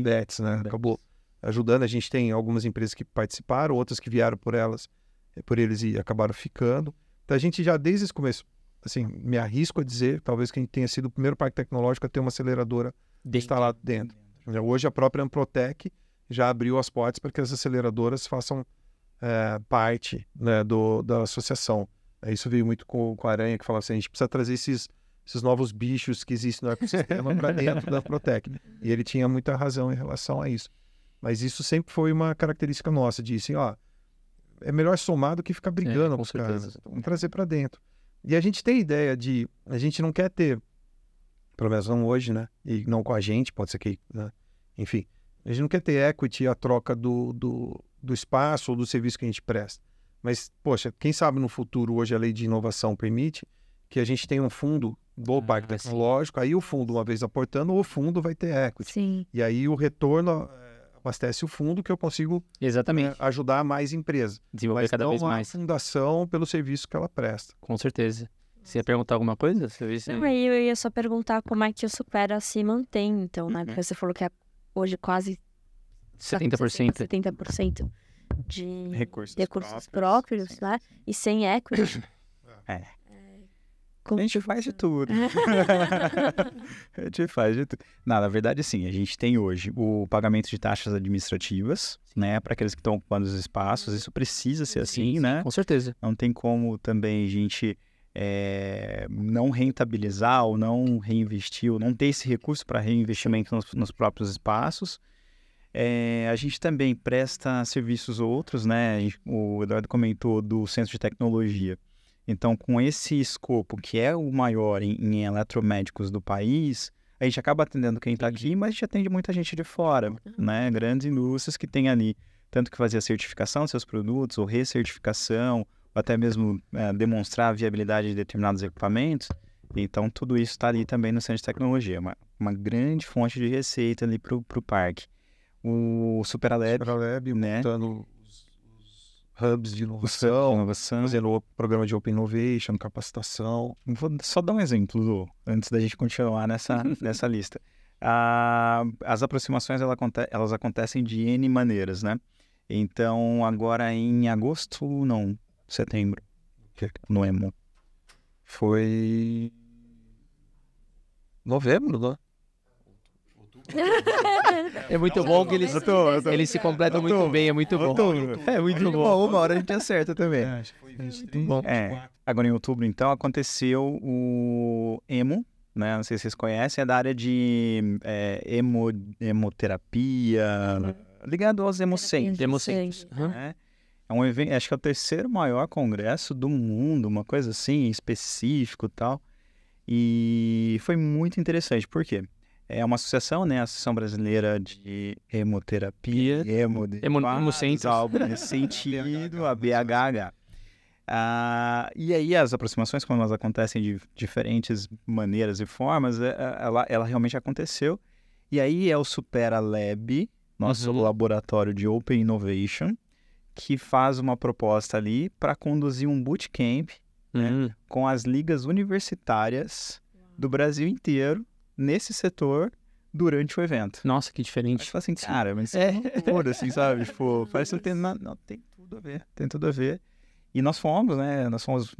bets, né? Acabou ajudando. A gente tem algumas empresas que participaram, outras que vieram por eles e acabaram ficando. Então, a gente já, desde esse começo, assim, me arrisco a dizer, talvez que a gente tenha sido o primeiro parque tecnológico a ter uma aceleradora instalada dentro. Hoje a própria Amprotec já abriu as portas para que as aceleradoras façam parte, né, da associação. Isso veio muito com a Aranha, que fala assim, a gente precisa trazer esses novos bichos que existem no ecossistema para dentro da Amprotec. E ele tinha muita razão em relação a isso. Mas isso sempre foi uma característica nossa, de assim, é melhor somar do que ficar brigando com os caras. Vamos trazer para dentro. E a gente tem ideia a gente não quer ter, pelo menos não hoje, né? E não com a gente, pode ser que, né? Enfim, a gente não quer ter equity a troca do espaço ou do serviço que a gente presta. Mas, poxa, quem sabe no futuro, hoje a lei de inovação permite que a gente tenha um fundo do parque tecnológico, aí o fundo, uma vez aportando, o fundo vai ter equity. Sim. E aí o retorno abastece o fundo que eu consigo Exatamente. ajudar mais empresa. Desenvolver Mas cada vez não mais. a fundação pelo serviço que ela presta. Com certeza. Você ia perguntar alguma coisa? Não, aí eu ia só perguntar como é que o Supera se mantém, então, né? Porque você falou que é hoje quase 70%. 70% de Recursos próprios, né? E sem equity. A gente faz de tudo. A gente faz de tudo. Não, na verdade, sim, a gente tem hoje o pagamento de taxas administrativas, né, para aqueles que estão ocupando os espaços. Isso precisa ser assim, né? Com certeza. Não tem como também a gente não rentabilizar ou não reinvestir, ou não ter esse recurso para reinvestimento nos próprios espaços. A gente também presta serviços outros, né? O Eduardo comentou do Centro de Tecnologia. Então, com esse escopo, que é o maior em eletromédicos do país, a gente acaba atendendo quem está aqui, mas a gente atende muita gente de fora, né? Grandes indústrias que têm ali, tanto que fazia certificação dos seus produtos, ou recertificação, ou até mesmo demonstrar a viabilidade de determinados equipamentos. Então, tudo isso está ali também no Centro de Tecnologia, uma grande fonte de receita ali para o parque. O Superalab, né? Montando os hubs de inovação, fazendo o programa de Open Innovation, capacitação. Vou só dar um exemplo, Lu, antes da gente continuar nessa lista. As aproximações elas acontecem de N maneiras, né? Então, agora em setembro, no EMO. Foi novembro, né? É muito bom que eles se completam muito bem, é muito bom. É muito bom. Uma hora a gente acerta também. Acho que foi muito bom. Agora em outubro, então, aconteceu o EMO, né? Não sei se vocês conhecem, é da área de hemoterapia, ligado aos hemocentros. Né? É um evento, acho que é o terceiro maior congresso do mundo, uma coisa assim, específico e tal. E foi muito interessante, por quê? É uma associação, né? A Associação Brasileira de Hemoterapia, Hemocentros, algo nesse sentido, a BHH. E aí as aproximações, como elas acontecem de diferentes maneiras e formas, ela realmente aconteceu. E aí é o Superalab, nosso laboratório de Open Innovation, que faz uma proposta ali para conduzir um bootcamp né, com as ligas universitárias do Brasil inteiro, nesse setor, durante o evento. Nossa, que diferente. Acho que assim, cara, mas loucura, assim, sabe? Tipo, parece que não tem tudo a ver. E nós fomos, né? Nós fomos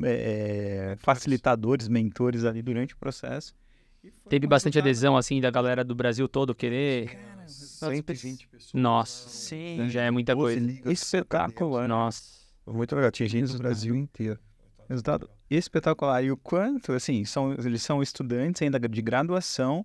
facilitadores, mentores ali durante o processo. Teve bastante adesão, assim, da galera do Brasil todo querer... Cara, 120 pessoas. Nossa, sim. Já é muita coisa. Espetacular. Nossa. Muito legal, tinha gente do Brasil inteiro. Resultado espetacular. E o quanto, assim, eles são estudantes ainda de graduação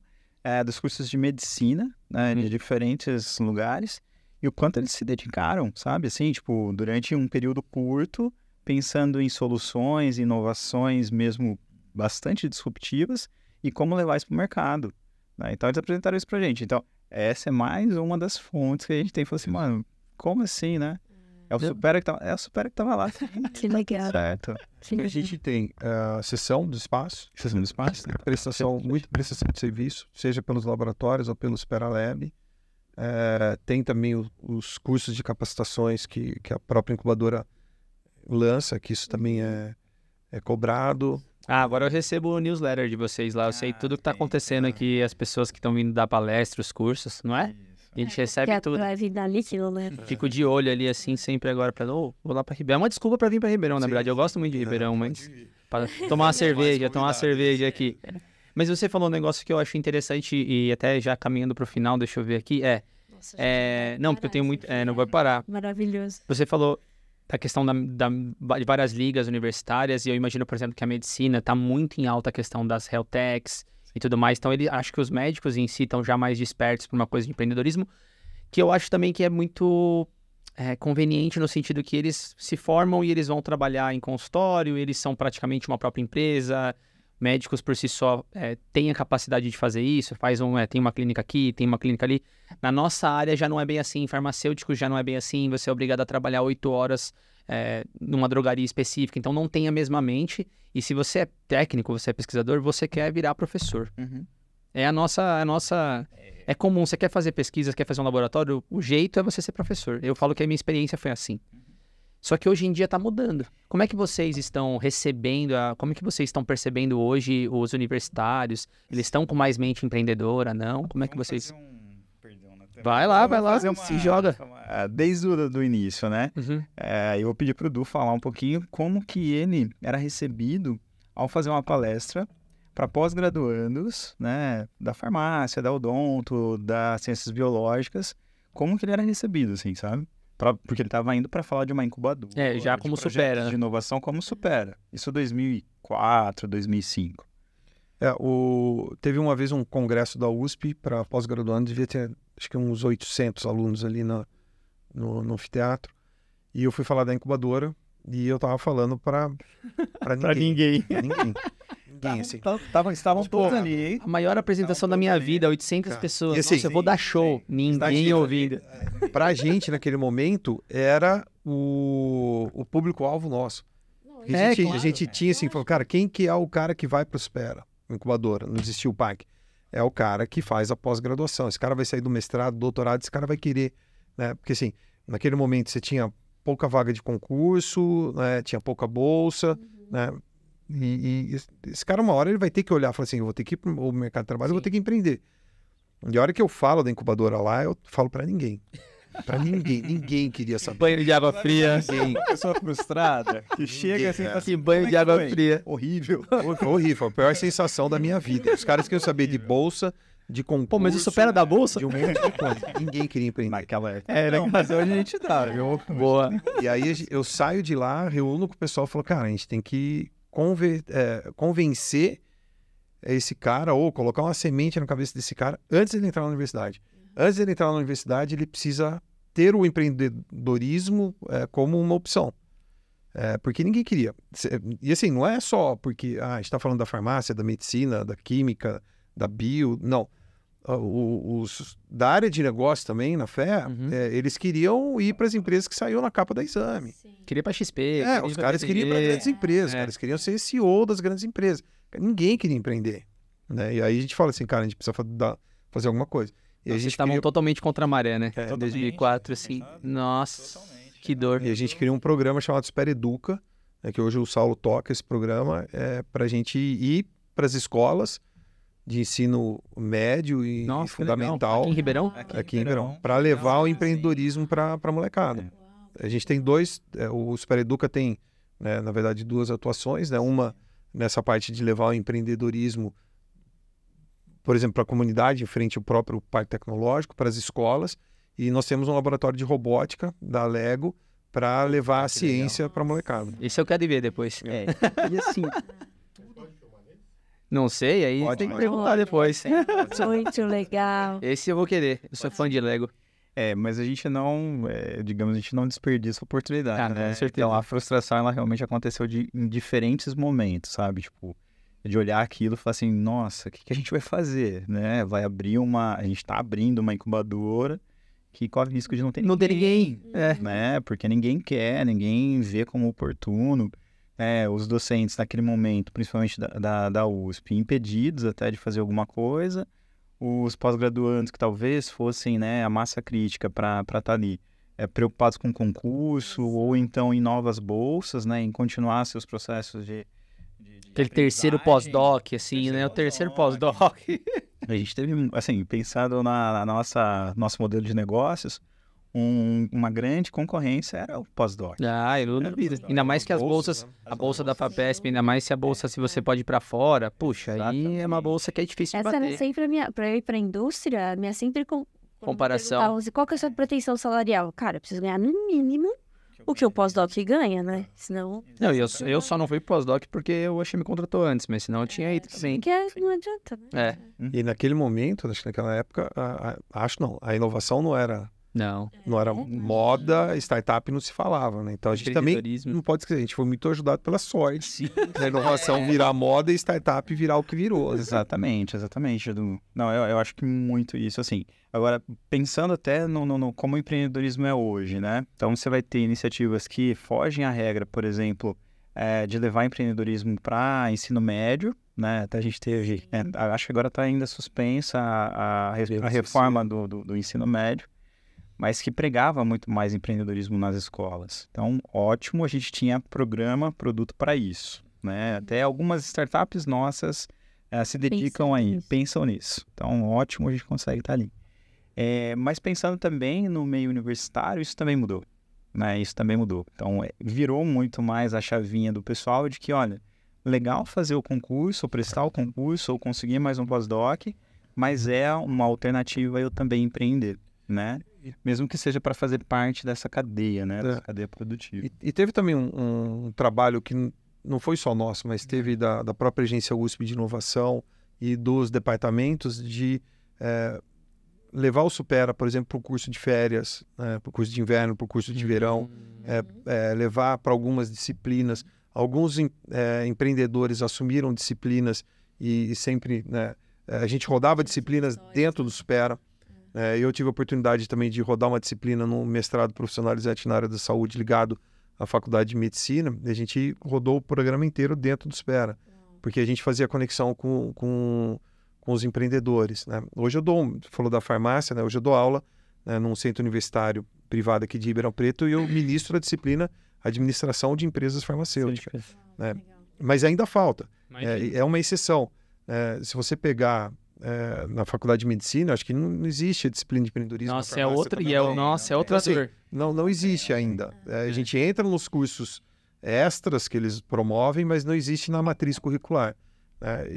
dos cursos de medicina, né, de diferentes lugares, e o quanto eles se dedicaram, sabe, assim, tipo, durante um período curto, pensando em soluções, inovações mesmo bastante disruptivas, e como levar isso para o mercado. Né? Então, eles apresentaram isso pra gente. Então, essa é mais uma das fontes que a gente tem. Falou assim, mano, como assim, né? É o Supera que tava lá. Que legal. Certo. A gente tem a sessão do espaço. Sessão do espaço, né? Muita prestação de serviço, seja pelos laboratórios ou pelo Superalab. Tem também os cursos de capacitações que a própria incubadora lança, que isso também é cobrado. Agora eu recebo o newsletter de vocês lá. Eu sei tudo que tá acontecendo aqui, as pessoas que estão vindo dar palestra, os cursos, não é? A gente recebe tudo. Vai vir dali, né? Fico de olho ali, assim, sempre agora pra... vou lá pra Ribeirão. É uma desculpa pra vir pra Ribeirão, na verdade. Eu gosto muito de Ribeirão, mas... Pra tomar uma cerveja aqui. Mas você falou um negócio que eu acho interessante e até já caminhando pro final, deixa eu ver aqui. Nossa, não, porque eu tenho muito... não vai parar. Maravilhoso. Você falou da questão de várias ligas universitárias e eu imagino, por exemplo, que a medicina está muito em alta a questão das health techs e tudo mais. Então, acho que os médicos em si estão já mais despertos para uma coisa de empreendedorismo, que eu acho também que é muito conveniente no sentido que eles se formam e eles vão trabalhar em consultório, eles são praticamente uma própria empresa, médicos por si só têm a capacidade de fazer isso, tem uma clínica aqui, tem uma clínica ali. Na nossa área já não é bem assim, farmacêutico já não é bem assim, você é obrigado a trabalhar 8 horas numa drogaria específica, então não tem a mesma mente, e se você é técnico, você é pesquisador, você quer virar professor. É é comum, você quer fazer pesquisa, quer fazer um laboratório, o jeito é você ser professor. Eu falo que a minha experiência foi assim. Só que hoje em dia está mudando. Como é que vocês estão recebendo, como é que vocês estão percebendo hoje os universitários? Eles estão com mais mente empreendedora, não? Como é que vocês... Vai lá, se joga. Desde o início, né? Eu vou pedir para o Du falar um pouquinho como que ele era recebido ao fazer uma palestra para pós-graduandos, né, da farmácia, da odonto, das ciências biológicas, como que ele era recebido, assim, sabe? Porque ele estava indo para falar de uma incubadora. Já como supera, né? De inovação como supera. Isso 2004, 2005. Teve uma vez um congresso da USP para pós-graduando, devia ter acho que uns 800 alunos ali no anfiteatro, e eu fui falar da incubadora, e eu tava falando para ninguém. Ninguém, assim. Estavam todos ali. A maior apresentação da minha vida, 800 pessoas. E assim, Nossa, eu vou dar show. Ninguém ouvindo. Pra gente, naquele momento, era o público-alvo nosso. A gente tinha assim, falou, cara, quem que é o cara que vai pro Supera? Incubadora, não existia o PAC. É o cara que faz a pós-graduação. Esse cara vai sair do mestrado, doutorado, esse cara vai querer, né? Porque assim, naquele momento você tinha pouca vaga de concurso, né? Tinha pouca bolsa, né? E esse cara, uma hora, ele vai ter que olhar e falar assim, eu vou ter que ir pro mercado de trabalho, eu vou ter que empreender. E a hora que eu falo da incubadora lá, eu falo para ninguém. Pra ninguém queria saber. Banho de água fria. Uma pessoa frustrada que chega assim e fala assim, banho de água fria. Horrível. Horrível, a pior sensação da minha vida. Os caras queriam saber de bolsa, de concurso. Pô, mas isso supera da bolsa? De um monte de coisa. Ninguém queria empreender. Naquela época. Não, mas hoje a gente dá, viu? Boa. E aí eu saio de lá, reúno com o pessoal e falo, cara, a gente tem que convencer esse cara, ou colocar uma semente na cabeça desse cara antes de ele entrar na universidade. Antes de ele entrar na universidade, ele precisa ter o empreendedorismo como uma opção. Porque ninguém queria. E assim, não é só porque a gente está falando da farmácia, da medicina, da química, da bio, não. Os da área de negócio também, na fé, eles queriam ir para as empresas que saíram na capa da Exame. Sim. Queria para XP. Os caras queriam ir para grandes empresas, eles queriam ser CEO das grandes empresas. Ninguém queria empreender. Né? E aí a gente fala assim, cara, a gente precisa fazer alguma coisa. E a gente estavam totalmente contra a maré, né? Em 2004, assim. Nossa, totalmente. Que dor. E a gente criou um programa chamado Supera Educa, que hoje o Saulo toca esse programa, para a gente ir para as escolas de ensino médio e fundamental. Aqui em Ribeirão? Aqui em Ribeirão. Para levar o empreendedorismo para a molecada. A gente tem o Supera Educa tem, né, na verdade, 2 atuações, né? Uma nessa parte de levar o empreendedorismo, por exemplo, para a comunidade, em frente ao próprio parque tecnológico, para as escolas, e nós temos um laboratório de robótica da Lego para levar a ciência para a molecada. Isso eu quero ver depois. E assim... Não sei, aí tem que perguntar depois. Muito legal. Esse eu vou querer, eu sou fã de Lego. Mas a gente não, digamos, a gente não desperdiça a oportunidade, né? Com certeza. Então a frustração, ela realmente aconteceu em diferentes momentos, sabe? Tipo, de olhar aquilo e falar assim, nossa, o que a gente vai fazer, né? A gente tá abrindo uma incubadora que corre o risco de não ter ninguém. Né? Porque ninguém quer, ninguém vê como oportuno. Os docentes naquele momento, principalmente da USP, impedidos até de fazer alguma coisa. Os pós-graduandos que talvez fossem, né, a massa crítica para estar ali, preocupados com concurso ou então em novas bolsas, né, em continuar seus processos de aquele terceiro pós-doc, assim, né? O terceiro pós-doc. A gente teve, assim, pensando na nosso modelo de negócios, uma grande concorrência era o pós-doc. Eu na vida. Ainda mais que as bolsas, a bolsa da FAPESP, ainda mais se a bolsa, se você pode ir pra fora, puxa, aí é uma bolsa que é difícil de bater. Essa era sempre pra eu ir pra indústria, minha sempre comparação. Qual que é a sua pretensão salarial? Cara, eu preciso ganhar no mínimo o que o pós-doc ganha, né? Senão... Não, eu só não fui pós-doc porque o Oxê me contratou antes, mas senão eu tinha ido também. Porque não adianta, né? E naquele momento, acho que naquela época, a inovação não era Não. Não era moda, startup não se falava, né? Então a gente também não pode esquecer, a gente foi muito ajudado pela sorte. Sim. A inovação virar moda e startup virar o que virou. Exatamente, Edu. Não, eu acho que muito isso, assim. Agora, pensando até no como o empreendedorismo é hoje, né? Então você vai ter iniciativas que fogem à regra, por exemplo, de levar empreendedorismo para ensino médio, né? Até a gente teve, acho que agora está ainda suspensa a reforma do ensino médio, mas que pregava muito mais empreendedorismo nas escolas. Então, ótimo, a gente tinha programa, produto para isso, né? Até algumas startups nossas se dedicam pensam nisso. Então, ótimo, a gente consegue estar ali. Mas pensando também no meio universitário, isso também mudou, né? Isso também mudou. Então, virou muito mais a chavinha do pessoal de que, olha, legal fazer o concurso, ou prestar o concurso, ou conseguir mais um pós-doc, mas é uma alternativa eu também empreender, né? Mesmo que seja para fazer parte dessa cadeia, né? Dessa cadeia produtiva. E teve também um trabalho que não foi só nosso, mas teve da própria agência USP de inovação e dos departamentos de levar o Supera, por exemplo, para o curso de férias, para o curso de inverno, para o curso de verão, levar para algumas disciplinas. Alguns empreendedores assumiram disciplinas e sempre, né, a gente rodava disciplinas dentro do Supera. Eu tive a oportunidade também de rodar uma disciplina no mestrado profissionalizante na área da saúde ligado à faculdade de medicina, e a gente rodou o programa inteiro dentro do Supera, porque a gente fazia conexão com os empreendedores, né? Hoje falou da farmácia, né? Hoje eu dou aula, né, num centro universitário privado aqui de Ribeirão Preto e eu ministro a disciplina Administração de Empresas Farmacêuticas, né? Mas ainda falta, é uma exceção. Se você pegar na faculdade de medicina, acho que não existe a disciplina de empreendedorismo. Nossa, é outra dor. Não existe ainda. A gente entra nos cursos extras que eles promovem, mas não existe na matriz curricular.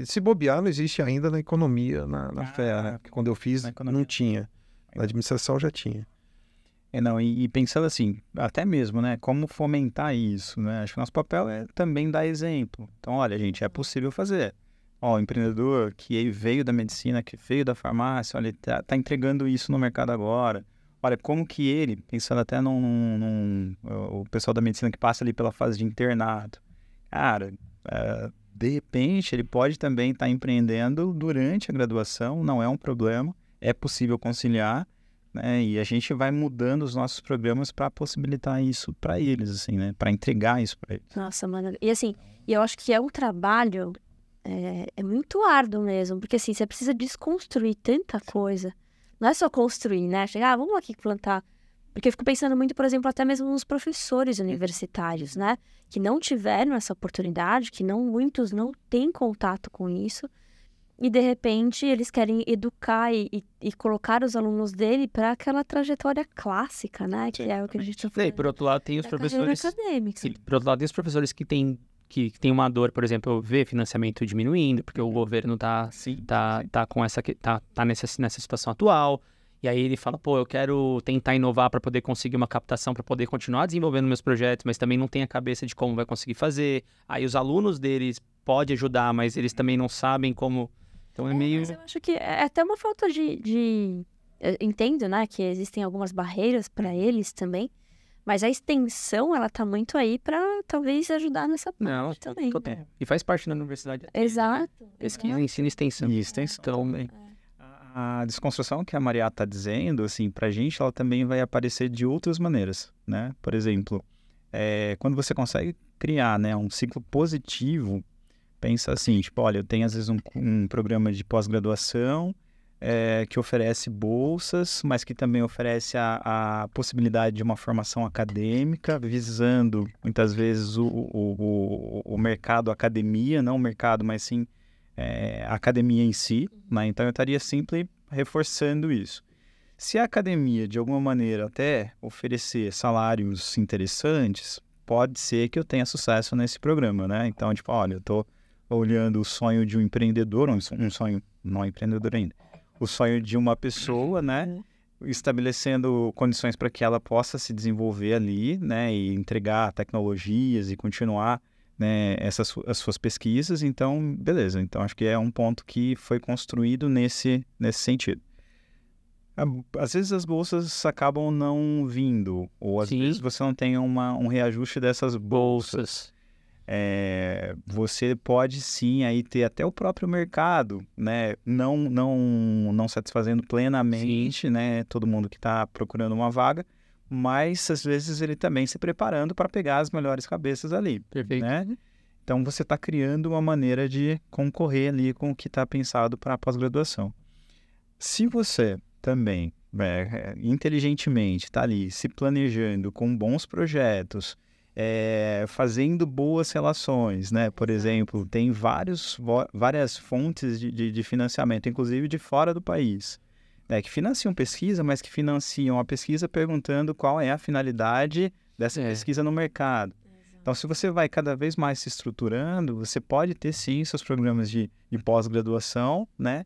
Se bobear, não existe ainda na economia, na FEA, né? Porque quando eu fiz, não tinha. Na administração já tinha. E pensando assim, até mesmo, né? Como fomentar isso, né? Acho que nosso papel é também dar exemplo. Então, olha, gente, é possível fazer. O empreendedor que veio da medicina, que veio da farmácia, olha, ele tá entregando isso no mercado agora. Olha, como que ele, pensando até o pessoal da medicina que passa ali pela fase de internato, cara, de repente ele pode também estar empreendendo durante a graduação, não é um problema, é possível conciliar, né? E a gente vai mudando os nossos programas para possibilitar isso para eles, assim, né? Para entregar isso para eles. Nossa, mano. E assim, eu acho que é um trabalho... É muito árduo mesmo, porque assim, você precisa desconstruir tanta coisa. Não é só construir, né? Chegar, vamos aqui plantar. Porque eu fico pensando muito, por exemplo, até mesmo nos professores universitários, né? Que não tiveram essa oportunidade, muitos não têm contato com isso. E, de repente, eles querem educar e colocar os alunos dele para aquela trajetória clássica, né? Que é o que a gente está falando. E por outro lado, tem os professores... acadêmica. Por outro lado, tem os professores que tem uma dor, por exemplo, ver financiamento diminuindo, porque o governo tá com nessa situação atual, e aí ele fala, eu quero tentar inovar para poder conseguir uma captação, para poder continuar desenvolvendo meus projetos, mas também não tem a cabeça de como vai conseguir fazer. Aí os alunos deles podem ajudar, mas eles também não sabem como... Então é meio... Mas eu acho que é até uma falta de... Eu entendo, né, que existem algumas barreiras para eles também, mas a extensão, ela tá muito aí para talvez ajudar nessa parte também. Né? E faz parte da universidade. Exato. Pesquisa, ensino e extensão. E extensão também. A desconstrução que a Maria está dizendo, assim, pra gente, ela também vai aparecer de outras maneiras, né? Por exemplo, quando você consegue criar, né, um ciclo positivo, pensa assim, tipo, olha, eu tenho às vezes um programa de pós-graduação, que oferece bolsas, mas que também oferece a possibilidade de uma formação acadêmica, visando muitas vezes o mercado academia, não o mercado, mas sim a academia em si, né? Então eu estaria sempre reforçando isso. Se a academia, de alguma maneira, até oferecer salários interessantes, pode ser que eu tenha sucesso nesse programa, né? Então, tipo, olha, eu estou olhando o sonho de um empreendedor, um sonho não empreendedor ainda, o sonho de uma pessoa, né, estabelecendo condições para que ela possa se desenvolver ali, né, e entregar tecnologias e continuar, né, as suas pesquisas. Então, beleza. Então, acho que é um ponto que foi construído nesse sentido. Às vezes as bolsas acabam não vindo, ou às vezes você não tem um reajuste dessas bolsas. Você pode sim aí ter até o próprio mercado, né, não satisfazendo plenamente, né, todo mundo que está procurando uma vaga, mas às vezes ele também se preparando para pegar as melhores cabeças ali. Perfeito. Né? Então você está criando uma maneira de concorrer ali com o que está pensado para a pós-graduação. Se você também, inteligentemente, está ali se planejando com bons projetos, fazendo boas relações, né? Por exemplo, tem várias fontes de financiamento, inclusive de fora do país, né? Que financiam pesquisa, mas que financiam a pesquisa perguntando qual é a finalidade dessa pesquisa no mercado. Então, se você vai cada vez mais se estruturando, você pode ter, sim, seus programas de pós-graduação, né?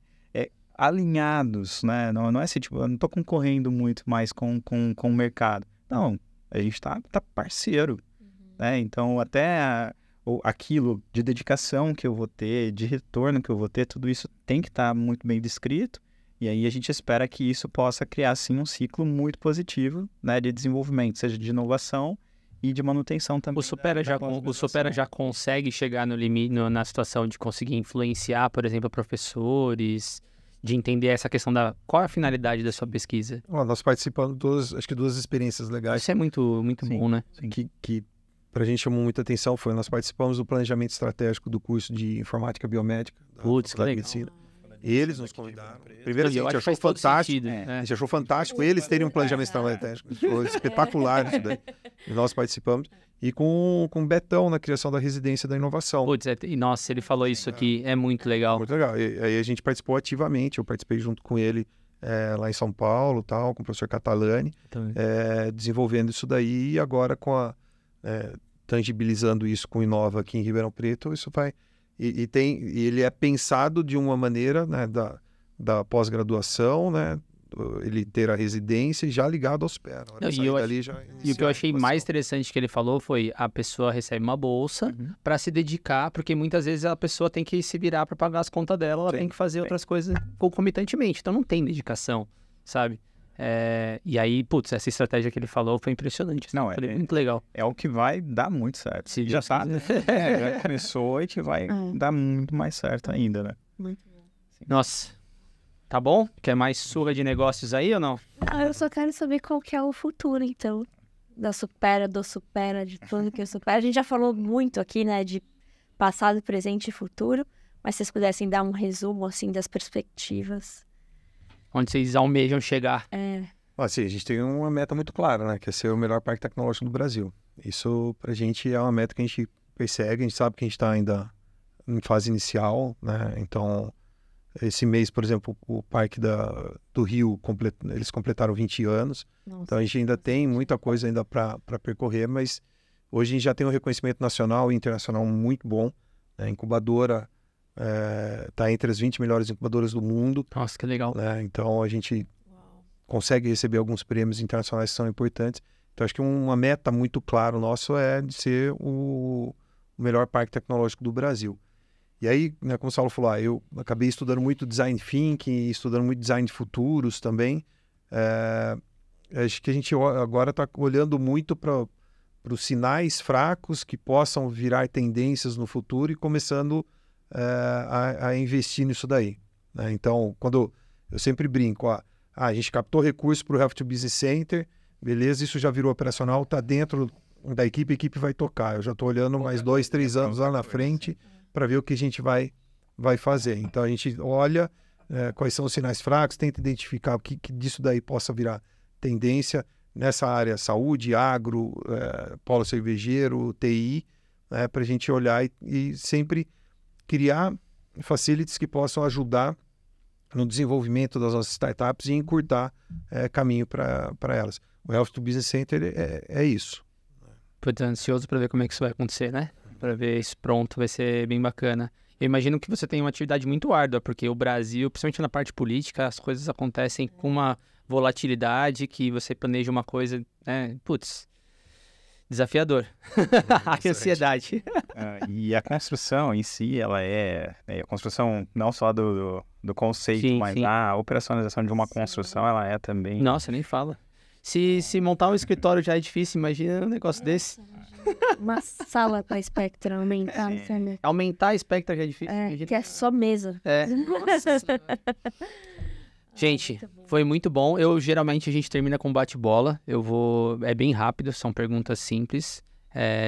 Alinhados, né? Não é assim, tipo, eu não estou concorrendo muito mais com o mercado. Não, a gente tá parceiro. Né? Então, até aquilo de dedicação que eu vou ter, de retorno que eu vou ter, tudo isso tem que estar muito bem descrito. E aí a gente espera que isso possa criar, sim, um ciclo muito positivo, né, de desenvolvimento, seja de inovação e de manutenção também. O Supera já consegue chegar no limite, na situação de conseguir influenciar, por exemplo, professores, de entender essa questão qual é a finalidade da sua pesquisa? Nós participamos acho que duas experiências legais. Isso é muito bom, né? Que para a gente chamou muita atenção nós participamos do planejamento estratégico do curso de Informática Biomédica da Faculdade de Medicina. Eles nos convidaram. Primeiro, a gente achou fantástico. A gente achou fantástico eles terem um planejamento estratégico. Foi espetacular isso daí. E nós participamos. E com o Betão na criação da residência da inovação. Nossa, ele falou isso aqui, é muito legal. Muito legal. E aí a gente participou ativamente, eu participei junto com ele lá em São Paulo, tal, com o professor Catalani, desenvolvendo isso daí, e agora tangibilizando isso com o Inova aqui em Ribeirão Preto, isso vai... E ele é pensado de uma maneira, né, da pós-graduação, né, ele ter a residência e já ligado ao Supera. E o que eu achei mais interessante que ele falou foi a pessoa recebe uma bolsa para se dedicar, porque muitas vezes a pessoa tem que se virar para pagar as contas dela, ela tem que fazer outras coisas concomitantemente, então não tem dedicação, sabe? E aí, essa estratégia que ele falou foi impressionante. Não, muito legal. É o que vai dar muito certo. Se já tá, já começou e que vai dar muito mais certo ainda, né? Muito bom. Nossa, tá bom? Quer mais surra de negócios aí ou não? Eu só quero saber qual que é o futuro, então, do Supera, de tudo que o Supera. A gente já falou muito aqui, né, de passado, presente e futuro, mas se vocês pudessem dar um resumo, assim, das perspectivas. Onde vocês almejam chegar? Assim, a gente tem uma meta muito clara, né? Que é ser o melhor parque tecnológico do Brasil. Isso, pra gente, é uma meta que a gente persegue. A gente sabe que a gente está ainda em fase inicial, né? Então, esse mês, por exemplo, o parque do Rio, eles completaram 20 anos. Nossa. Então, a gente ainda tem muita coisa ainda para percorrer, mas hoje a gente já tem um reconhecimento nacional e internacional muito bom. Né? Incubadora... Está entre as 20 melhores incubadoras do mundo. Nossa, que legal. Né? Então, a gente consegue receber alguns prêmios internacionais que são importantes. Então, acho que uma meta muito clara nossa é de ser o melhor parque tecnológico do Brasil. E aí, né, como o Saulo falou, eu acabei estudando muito Design Thinking, estudando muito Design de Futuros também. Acho que a gente agora está olhando muito para os sinais fracos que possam virar tendências no futuro e começando... a investir nisso daí. Né? Então, quando eu sempre brinco, a gente captou recurso para o Health to Business Center, beleza, isso já virou operacional, está dentro da equipe, a equipe vai tocar. Eu já estou olhando mais 2, 3 anos lá na frente para ver o que a gente vai fazer. Então, a gente olha quais são os sinais fracos, tenta identificar o que disso daí possa virar tendência nessa área saúde, agro, polo cervejeiro, TI, para a gente olhar e sempre criar facilities que possam ajudar no desenvolvimento das nossas startups e encurtar caminho para elas. O Health to Business Center é isso. Estou ansioso para ver como é que isso vai acontecer, né? Para ver isso pronto, vai ser bem bacana. Eu imagino que você tem uma atividade muito árdua, porque o Brasil, principalmente na parte política, as coisas acontecem com uma volatilidade que você planeja uma coisa, né? Desafiador. A ansiedade. E a construção em si, ela a construção não só do conceito, Sim, mas sim. a operacionalização de uma construção, ela é também... Nossa, nem fala. Se montar um escritório já é difícil, imagina um negócio desse. Uma sala pra Spectra aumentar, né? Aumentar a Spectra já é difícil. imagina. Que é só mesa. É. Gente, foi muito bom. Geralmente a gente termina com bate-bola. É bem rápido, são perguntas simples.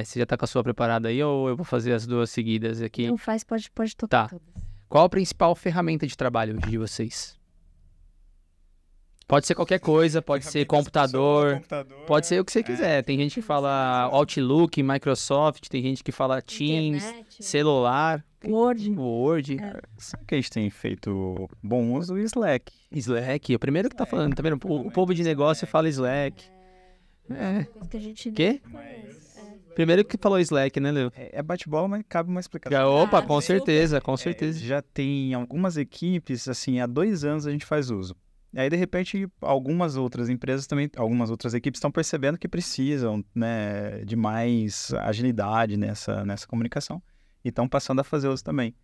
Você já tá com a sua preparada aí ou eu vou fazer as duas seguidas aqui? Não faz, pode tocar Tá. todas. Qual a principal ferramenta de trabalho hoje de vocês? Pode ser qualquer coisa, pode ser computador, pode ser o que você quiser. Tem gente que fala Outlook, Microsoft, tem gente que fala Teams, Internet, celular, Word. Word, Sabe que a gente tem feito bom uso? O Slack. Slack. O primeiro que tá falando, tá vendo? O povo de negócio fala Slack. Coisa que a gente Quê? Primeiro que falou Slack, né, Leo? É bate-bola, mas cabe uma explicação. Opa, com super. certeza, com certeza. Já tem algumas equipes, assim, há 2 anos a gente faz uso. E aí, de repente, algumas outras empresas também, algumas outras equipes estão percebendo que precisam, né, de mais agilidade nessa comunicação. E estão passando a fazer uso também.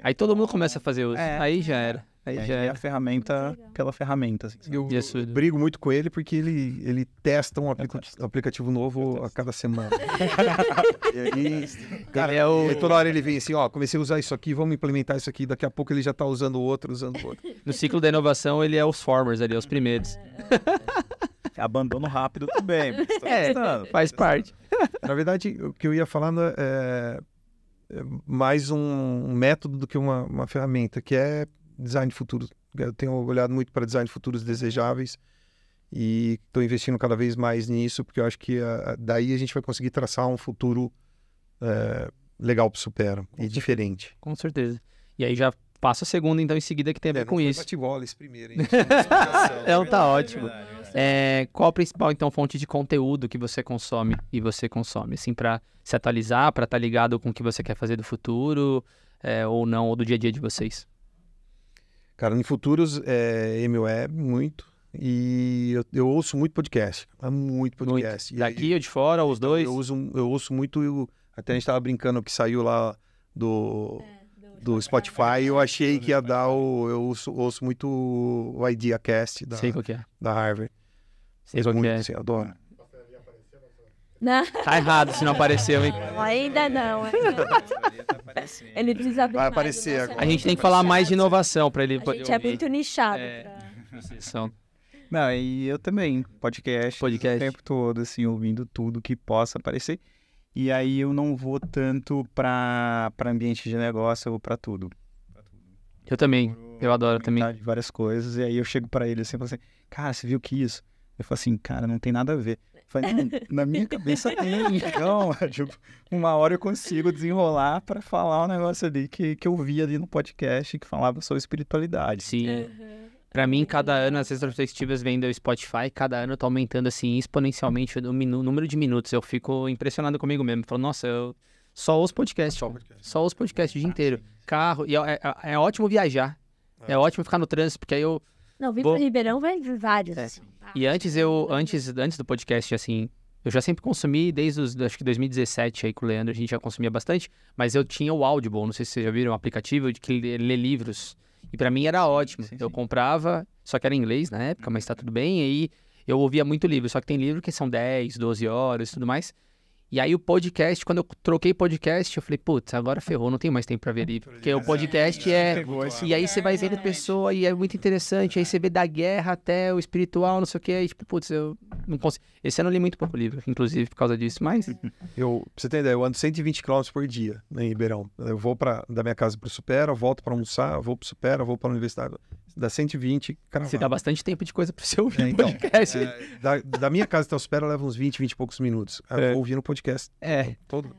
Aí todo mundo começa a fazer uso. Aí já era. Aí E aí já é era. a ferramenta pela ferramenta. Assim, sabe? Eu Isso. brigo muito com ele porque ele testa um aplicativo novo a cada semana. E aí, cara, toda hora ele vem assim, ó, comecei a usar isso aqui, vamos implementar isso aqui, daqui a pouco ele já tá usando o outro. No ciclo da inovação, ele é os formers ali, os primeiros. Abandono rápido também. Mas tô É, testando. faz parte. Na verdade, o que eu ia falar é mais um método do que uma ferramenta, que é design de futuro. Eu tenho olhado muito para design de futuros desejáveis e estou investindo cada vez mais nisso, porque eu acho que daí a gente vai conseguir traçar um futuro legal para o Supera e diferente. Com certeza. E aí já passa a segunda, então, em seguida, que tem a ver com isso. Bate-bolas primeiro, hein? Então tá ótimo. Qual a principal, então, fonte de conteúdo que você consome e você consome? Assim, pra se atualizar, pra estar ligado com o que você quer fazer do futuro, ou não, ou do dia a dia de vocês? Cara, em futuros, MWeb, muito. E eu ouço muito podcast. Muito podcast. Muito. Daqui ou de fora, ou os dois? Eu ouço muito. Até a gente tava brincando que saiu lá do Spotify. Eu achei que ia dar eu ouço muito o IdeaCast Sei qual que é. da Harvard. Sei qual que é. Assim, adoro. Não, Tá errado se não apareceu, hein? ainda não. Ele precisa abrir Vai mais aparecer o nosso- agora. A gente tem que falar mais de inovação pra ele A poder gente é ouvir. muito nichado. São- Não, e eu também, podcast o tempo todo, assim, ouvindo tudo que possa aparecer. E aí eu não vou tanto para ambiente de negócio, eu vou para tudo. Eu também, eu adoro também. De várias coisas, e aí eu chego para ele assim, e falo assim, cara, você viu que isso? Eu falo assim, cara, não tem nada a ver. Eu falei, não, na minha cabeça tem, então, tipo, uma hora eu consigo desenrolar para falar um negócio ali que eu vi ali no podcast que falava sobre espiritualidade. Sim. Pra mim, cada ano, as retrospectivas vêm do Spotify, cada ano tá aumentando, assim, exponencialmente o número de minutos. Eu fico impressionado comigo mesmo. Falo, nossa, eu só ouço podcast. Só ouço podcast o dia inteiro. Carro, e é ótimo viajar. É ótimo ficar no trânsito, porque aí eu... Não, vim pro Ribeirão, vai vários. Assim. E antes do podcast, assim, eu já sempre consumi, desde acho que 2017 aí com o Leandro, a gente já consumia bastante, mas eu tinha o Audible, não sei se vocês já viram, um aplicativo de que lê livros. E pra mim era ótimo. Sim. Eu comprava, só que era em inglês na época, mas tá tudo bem. E aí eu ouvia muito livro, só que tem livro que são 10, 12 horas e tudo mais. E aí o podcast, quando eu troquei podcast, eu falei, putz, agora ferrou, não tenho mais tempo pra ver livro. Porque o podcast E aí você vai vendo pessoa e é muito interessante. Aí você vê da guerra até o espiritual, não sei o que. Aí tipo, putz, eu não consigo. Esse ano eu li muito pouco livro, inclusive, por causa disso. Mas Pra você ter ideia, eu ando 120 km por dia em Ribeirão. Eu vou da minha casa pro Supera, volto pra almoçar, vou pro Supera, vou pra universidade. Dá 120 você dá bastante tempo de coisa pra você ouvir então, podcast. Da minha casa até o Supera leva uns 20 e poucos minutos. Eu vou ouvindo podcast todo.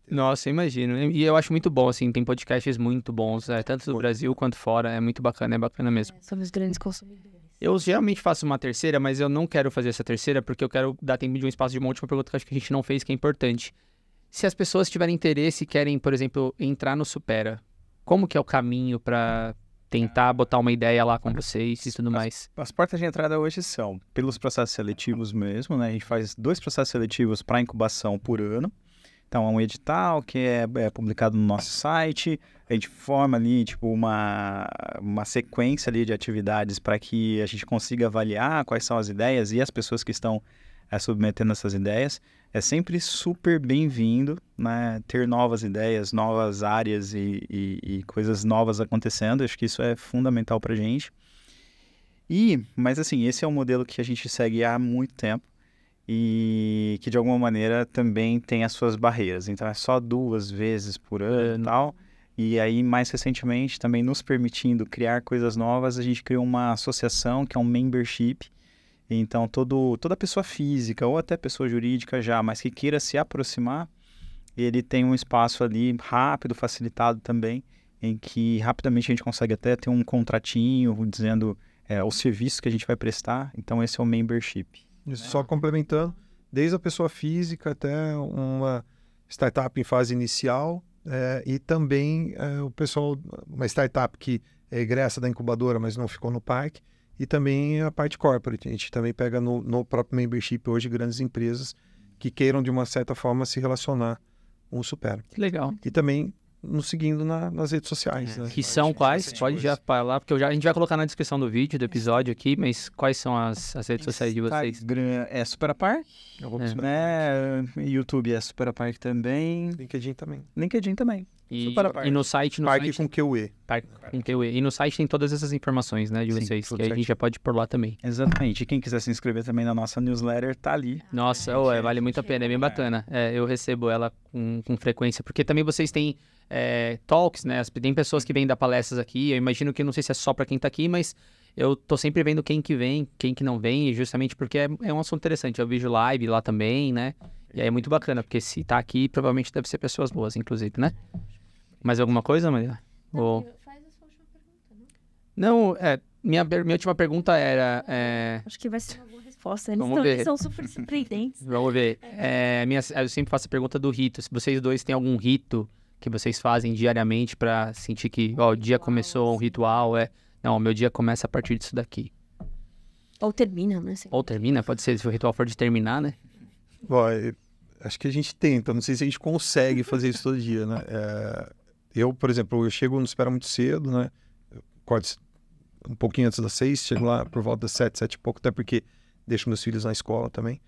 Nossa, eu imagino. E eu acho muito bom, assim, tem podcasts muito bons, tanto do Brasil quanto fora. É muito bacana, é bacana mesmo. Somos grandes consumidores. Eu geralmente faço uma terceira, mas eu não quero fazer essa terceira porque eu quero dar tempo de um espaço de uma última pergunta que eu acho que a gente não fez, que é importante. Se as pessoas tiverem interesse e querem, por exemplo, entrar no Supera, como que é o caminho pra tentar botar uma ideia lá com vocês e tudo mais? As portas de entrada hoje são pelos processos seletivos mesmo, né? A gente faz 2 processos seletivos para incubação por ano. Então, é um edital que é publicado no nosso site. a gente forma ali, tipo, uma sequência ali de atividades para que a gente consiga avaliar quais são as ideias e as pessoas que estão submetendo essas ideias. É sempre super bem-vindo, né? Ter novas ideias, novas áreas e coisas novas acontecendo. Acho que isso é fundamental para a gente. Mas assim, esse é um modelo que a gente segue há muito tempo e que de alguma maneira também tem as suas barreiras. Então é só 2 vezes por ano e tal. E aí, mais recentemente, também nos permitindo criar coisas novas, a gente criou uma associação que é um membership. Então, toda pessoa física ou até pessoa jurídica já, mas que queira se aproximar, ele tem um espaço ali rápido, facilitado também, em que rapidamente a gente consegue até ter um contratinho dizendo os serviços que a gente vai prestar. Então, esse é o membership. Isso, só complementando, desde a pessoa física até uma startup em fase inicial e também o pessoal, uma startup que é egressa da incubadora, mas não ficou no parque, e também a parte corporate. A gente também pega no próprio membership hoje grandes empresas que queiram de uma certa forma se relacionar com o Supera. Que legal. E também nos seguindo nas redes sociais. Né? Que são quais? Pode já falar, porque a gente vai colocar na descrição do vídeo, do episódio aqui, mas quais são as redes sociais de vocês? Instagram é Superapark, YouTube é Superapark também. LinkedIn também. LinkedIn também. E no site... Parque com QE. Parque com QE. E no site tem todas essas informações, né, de vocês, que a gente já pode pôr lá também. Exatamente. E quem quiser se inscrever também na nossa newsletter, tá ali. Nossa, vale muito a pena, é bem bacana. Eu recebo ela com frequência, porque também vocês têm talks, né? Tem pessoas que vêm dar palestras aqui, eu imagino que não sei se é só para quem tá aqui, mas eu tô sempre vendo quem que vem, quem que não vem, justamente porque é um assunto interessante. Eu vejo live lá também, né? E aí é muito bacana, porque se tá aqui, provavelmente deve ser pessoas boas, inclusive, né? Mais alguma coisa, Maria? Faz a sua última pergunta, não? Não, minha última pergunta era... Acho que vai ser uma boa resposta. Eles Vamos ver. são super surpreendentes. Vamos ver. Eu sempre faço a pergunta do rito. Se vocês dois têm algum rito que vocês fazem diariamente para sentir que o dia começou, um ritual, não, o meu dia começa a partir disso daqui. Ou termina, né? Ou termina, pode ser, se o ritual for de terminar, né? Bom, acho que a gente tenta, não sei se a gente consegue fazer isso todo dia, né? Eu, por exemplo, eu chego no Supera muito cedo, né? Eu acordo um pouquinho antes das 6, chego lá por volta das 7 e pouco, até porque deixo meus filhos na escola também.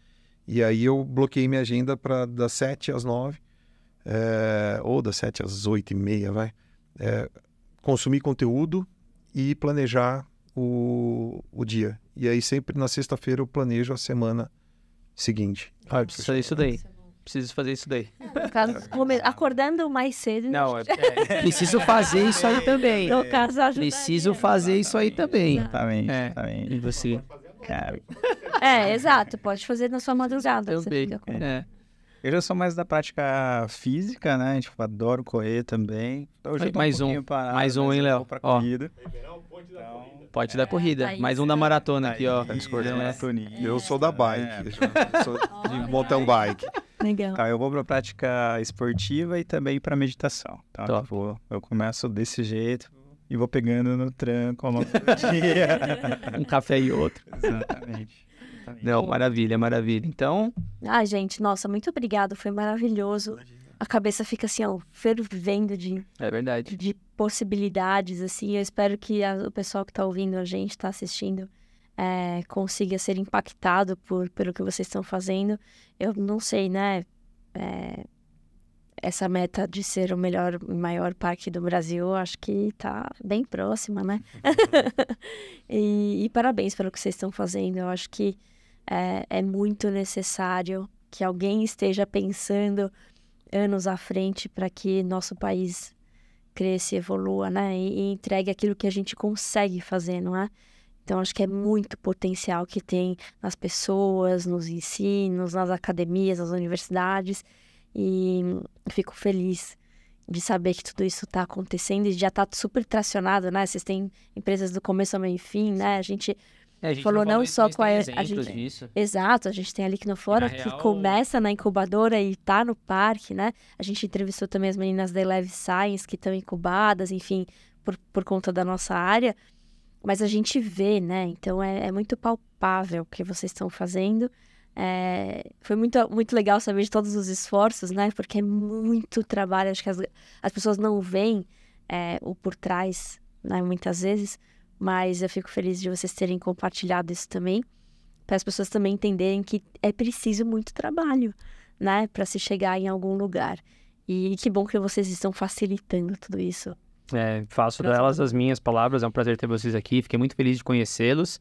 E aí eu bloqueei minha agenda para das 7 às 9, ou das 7 às 8h30, vai. Consumir conteúdo e planejar o dia. E aí sempre na sexta-feira eu planejo a semana seguinte. Eu preciso fazer isso daí. Preciso fazer isso daí. No caso, acordando mais cedo. Não, preciso fazer isso aí também. No caso, ajudaria. Preciso fazer isso aí também. Exatamente. E você? Cara. Exato. Pode fazer na sua madrugada. Também. Eu já sou mais da prática física, né? Tipo, adoro correr também. Então, hoje eu tô mais um, hein, Léo? Pra corrida. Ponte da corrida. Mais um da maratona aqui, ó. Eu sou da bike. Sou de mountain bike. Legal. Tá, eu vou pra prática esportiva e também pra meditação. Tá? Eu começo desse jeito e vou pegando no tranco ao longo do dia. Um café e outro. Exatamente. Não, maravilha. Então... gente, nossa, muito obrigado. Foi maravilhoso. A cabeça fica assim, fervendo de possibilidades, assim. Eu espero que o pessoal que tá ouvindo a gente, tá assistindo, consiga ser impactado pelo que vocês estão fazendo. Eu não sei, né? Essa meta de ser o maior parque do Brasil, acho que tá bem próxima, né? e parabéns pelo que vocês estão fazendo. Eu acho que é muito necessário que alguém esteja pensando anos à frente para que nosso país cresça e evolua, né? E entregue aquilo que a gente consegue fazer, não é? Então, acho que é muito potencial que tem nas pessoas, nos ensinos, nas academias, nas universidades. E fico feliz de saber que tudo isso está acontecendo e já está super tracionado, né? Vocês têm empresas do começo ao meio e fim, né? A gente falou não só com a gente disso. Exato, a gente tem a Liquid Flora que começa na incubadora e está no parque, né? A gente entrevistou também as meninas da Eleve Science que estão incubadas, enfim, por conta da nossa área. Mas a gente vê, né? Então é muito palpável o que vocês estão fazendo. Foi muito, muito legal saber de todos os esforços, né? Porque é muito trabalho. Acho que as pessoas não veem o por trás, né, muitas vezes, mas eu fico feliz de vocês terem compartilhado isso também, para as pessoas também entenderem que é preciso muito trabalho, né, para se chegar em algum lugar. E que bom que vocês estão facilitando tudo isso. Faço delas as minhas palavras, é um prazer ter vocês aqui, fiquei muito feliz de conhecê-los.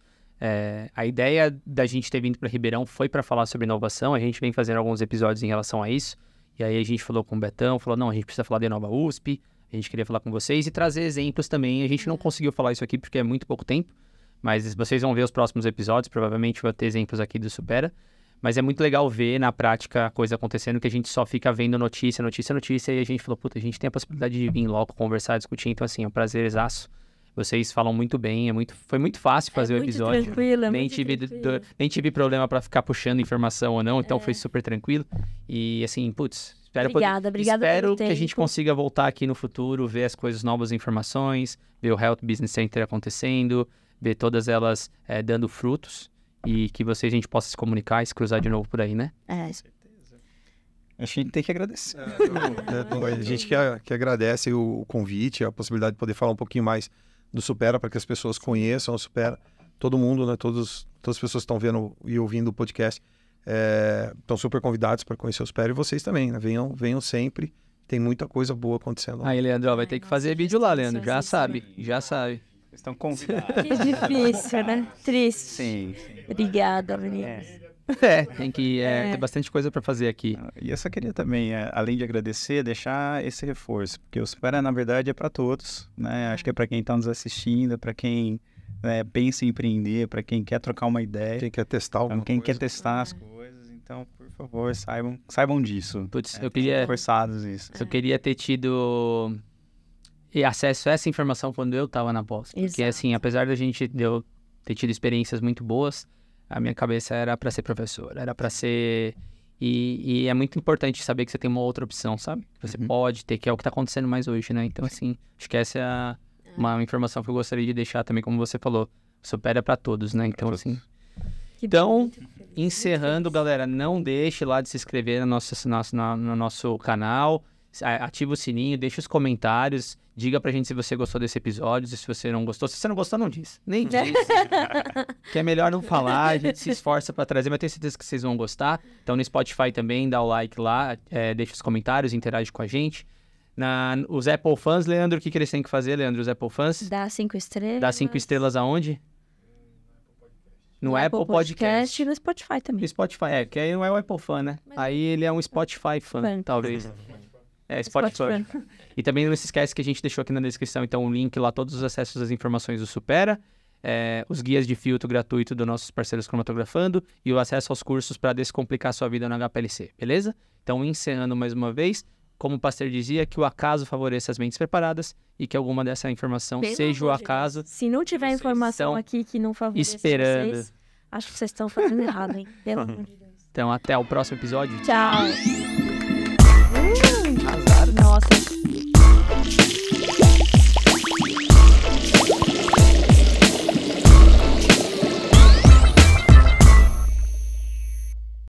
A ideia da gente ter vindo para Ribeirão foi para falar sobre inovação, a gente vem fazendo alguns episódios em relação a isso, e aí a gente falou com o Betão, falou, não, a gente precisa falar de Nova USP, a gente queria falar com vocês e trazer exemplos também. A gente não conseguiu falar isso aqui porque é muito pouco tempo, mas vocês vão ver os próximos episódios, provavelmente vai ter exemplos aqui do Supera. Mas é muito legal ver na prática a coisa acontecendo, que a gente só fica vendo notícia, e a gente falou, puta, a gente tem a possibilidade de vir logo conversar, discutir, então assim, é um prazerzaço. Vocês falam muito bem, foi muito fácil fazer o episódio. Tranquilo, nem tive problema para ficar puxando informação ou não, então foi super tranquilo. E assim, putz, obrigada espero que a gente consiga voltar aqui no futuro, ver as coisas, novas informações, ver o Health Business Center acontecendo, ver todas elas dando frutos e que a gente possa se comunicar e se cruzar de novo por aí, né? A gente tem que agradecer. A gente que agradece o convite, a possibilidade de poder falar um pouquinho mais do Supera, para que as pessoas conheçam o Supera. Todo mundo, né? Todas as pessoas que estão vendo e ouvindo o podcast estão super convidados para conhecer o Supera, e vocês também, né? Venham sempre, tem muita coisa boa acontecendo lá. Aí, Leandro, vai ter que fazer vídeo lá, Leandro, já sabe. Estão convidados. Que difícil, né? Triste. Sim. Obrigada, meninas. Tem que ter bastante coisa para fazer aqui. E eu só queria também, além de agradecer, deixar esse reforço, porque o Supera, na verdade, é para todos, né? Acho que é para quem está nos assistindo, para quem pensa em empreender, para quem quer trocar uma ideia. Quem quer testar alguma quem coisa. quer testar as coisas. Então, por favor, saibam disso. Putz, eu queria... Forçados isso. Eu queria ter tido acesso a essa informação quando eu estava na pós. Porque, assim, apesar de eu ter tido experiências muito boas, a minha cabeça era para ser professor, era para ser... E é muito importante saber que você tem uma outra opção, sabe? Que você pode ter, que é o que está acontecendo mais hoje, né? Então, assim, acho que essa é uma informação que eu gostaria de deixar também, como você falou. Supera para todos, né? Então, assim... Então, encerrando, galera, não deixe lá de se inscrever no nosso canal, ativa o sininho, deixa os comentários, diga pra gente se você gostou desse episódio, se você não gostou. Se você não gostou, não diz. Nem diz. Que é melhor não falar, a gente se esforça pra trazer, mas eu tenho certeza que vocês vão gostar. Então, no Spotify também, dá o like lá, deixa os comentários, interage com a gente. Os Apple Fans, Leandro, o que eles têm que fazer, Leandro, os Apple Fans? Dá 5 estrelas. Dá 5 estrelas aonde? No Apple Podcast e no Spotify também. No Spotify, que aí não é o Apple Fan, né? Aí ele é um Spotify fan, talvez. Spotify. E também não se esquece que a gente deixou aqui na descrição, então, o link lá, todos os acessos às informações do Supera, os guias de filtro gratuito dos nossos parceiros Cromatografando e o acesso aos cursos para descomplicar sua vida no HPLC, beleza? Então, encerrando mais uma vez, como o Pasteur dizia, que o acaso favoreça as mentes preparadas e que alguma dessa informação seja o acaso. Se não tiver informação aqui que não favoreça vocês, acho que vocês estão fazendo errado, hein? Pelo amor de Deus. Então, até o próximo episódio. Tchau.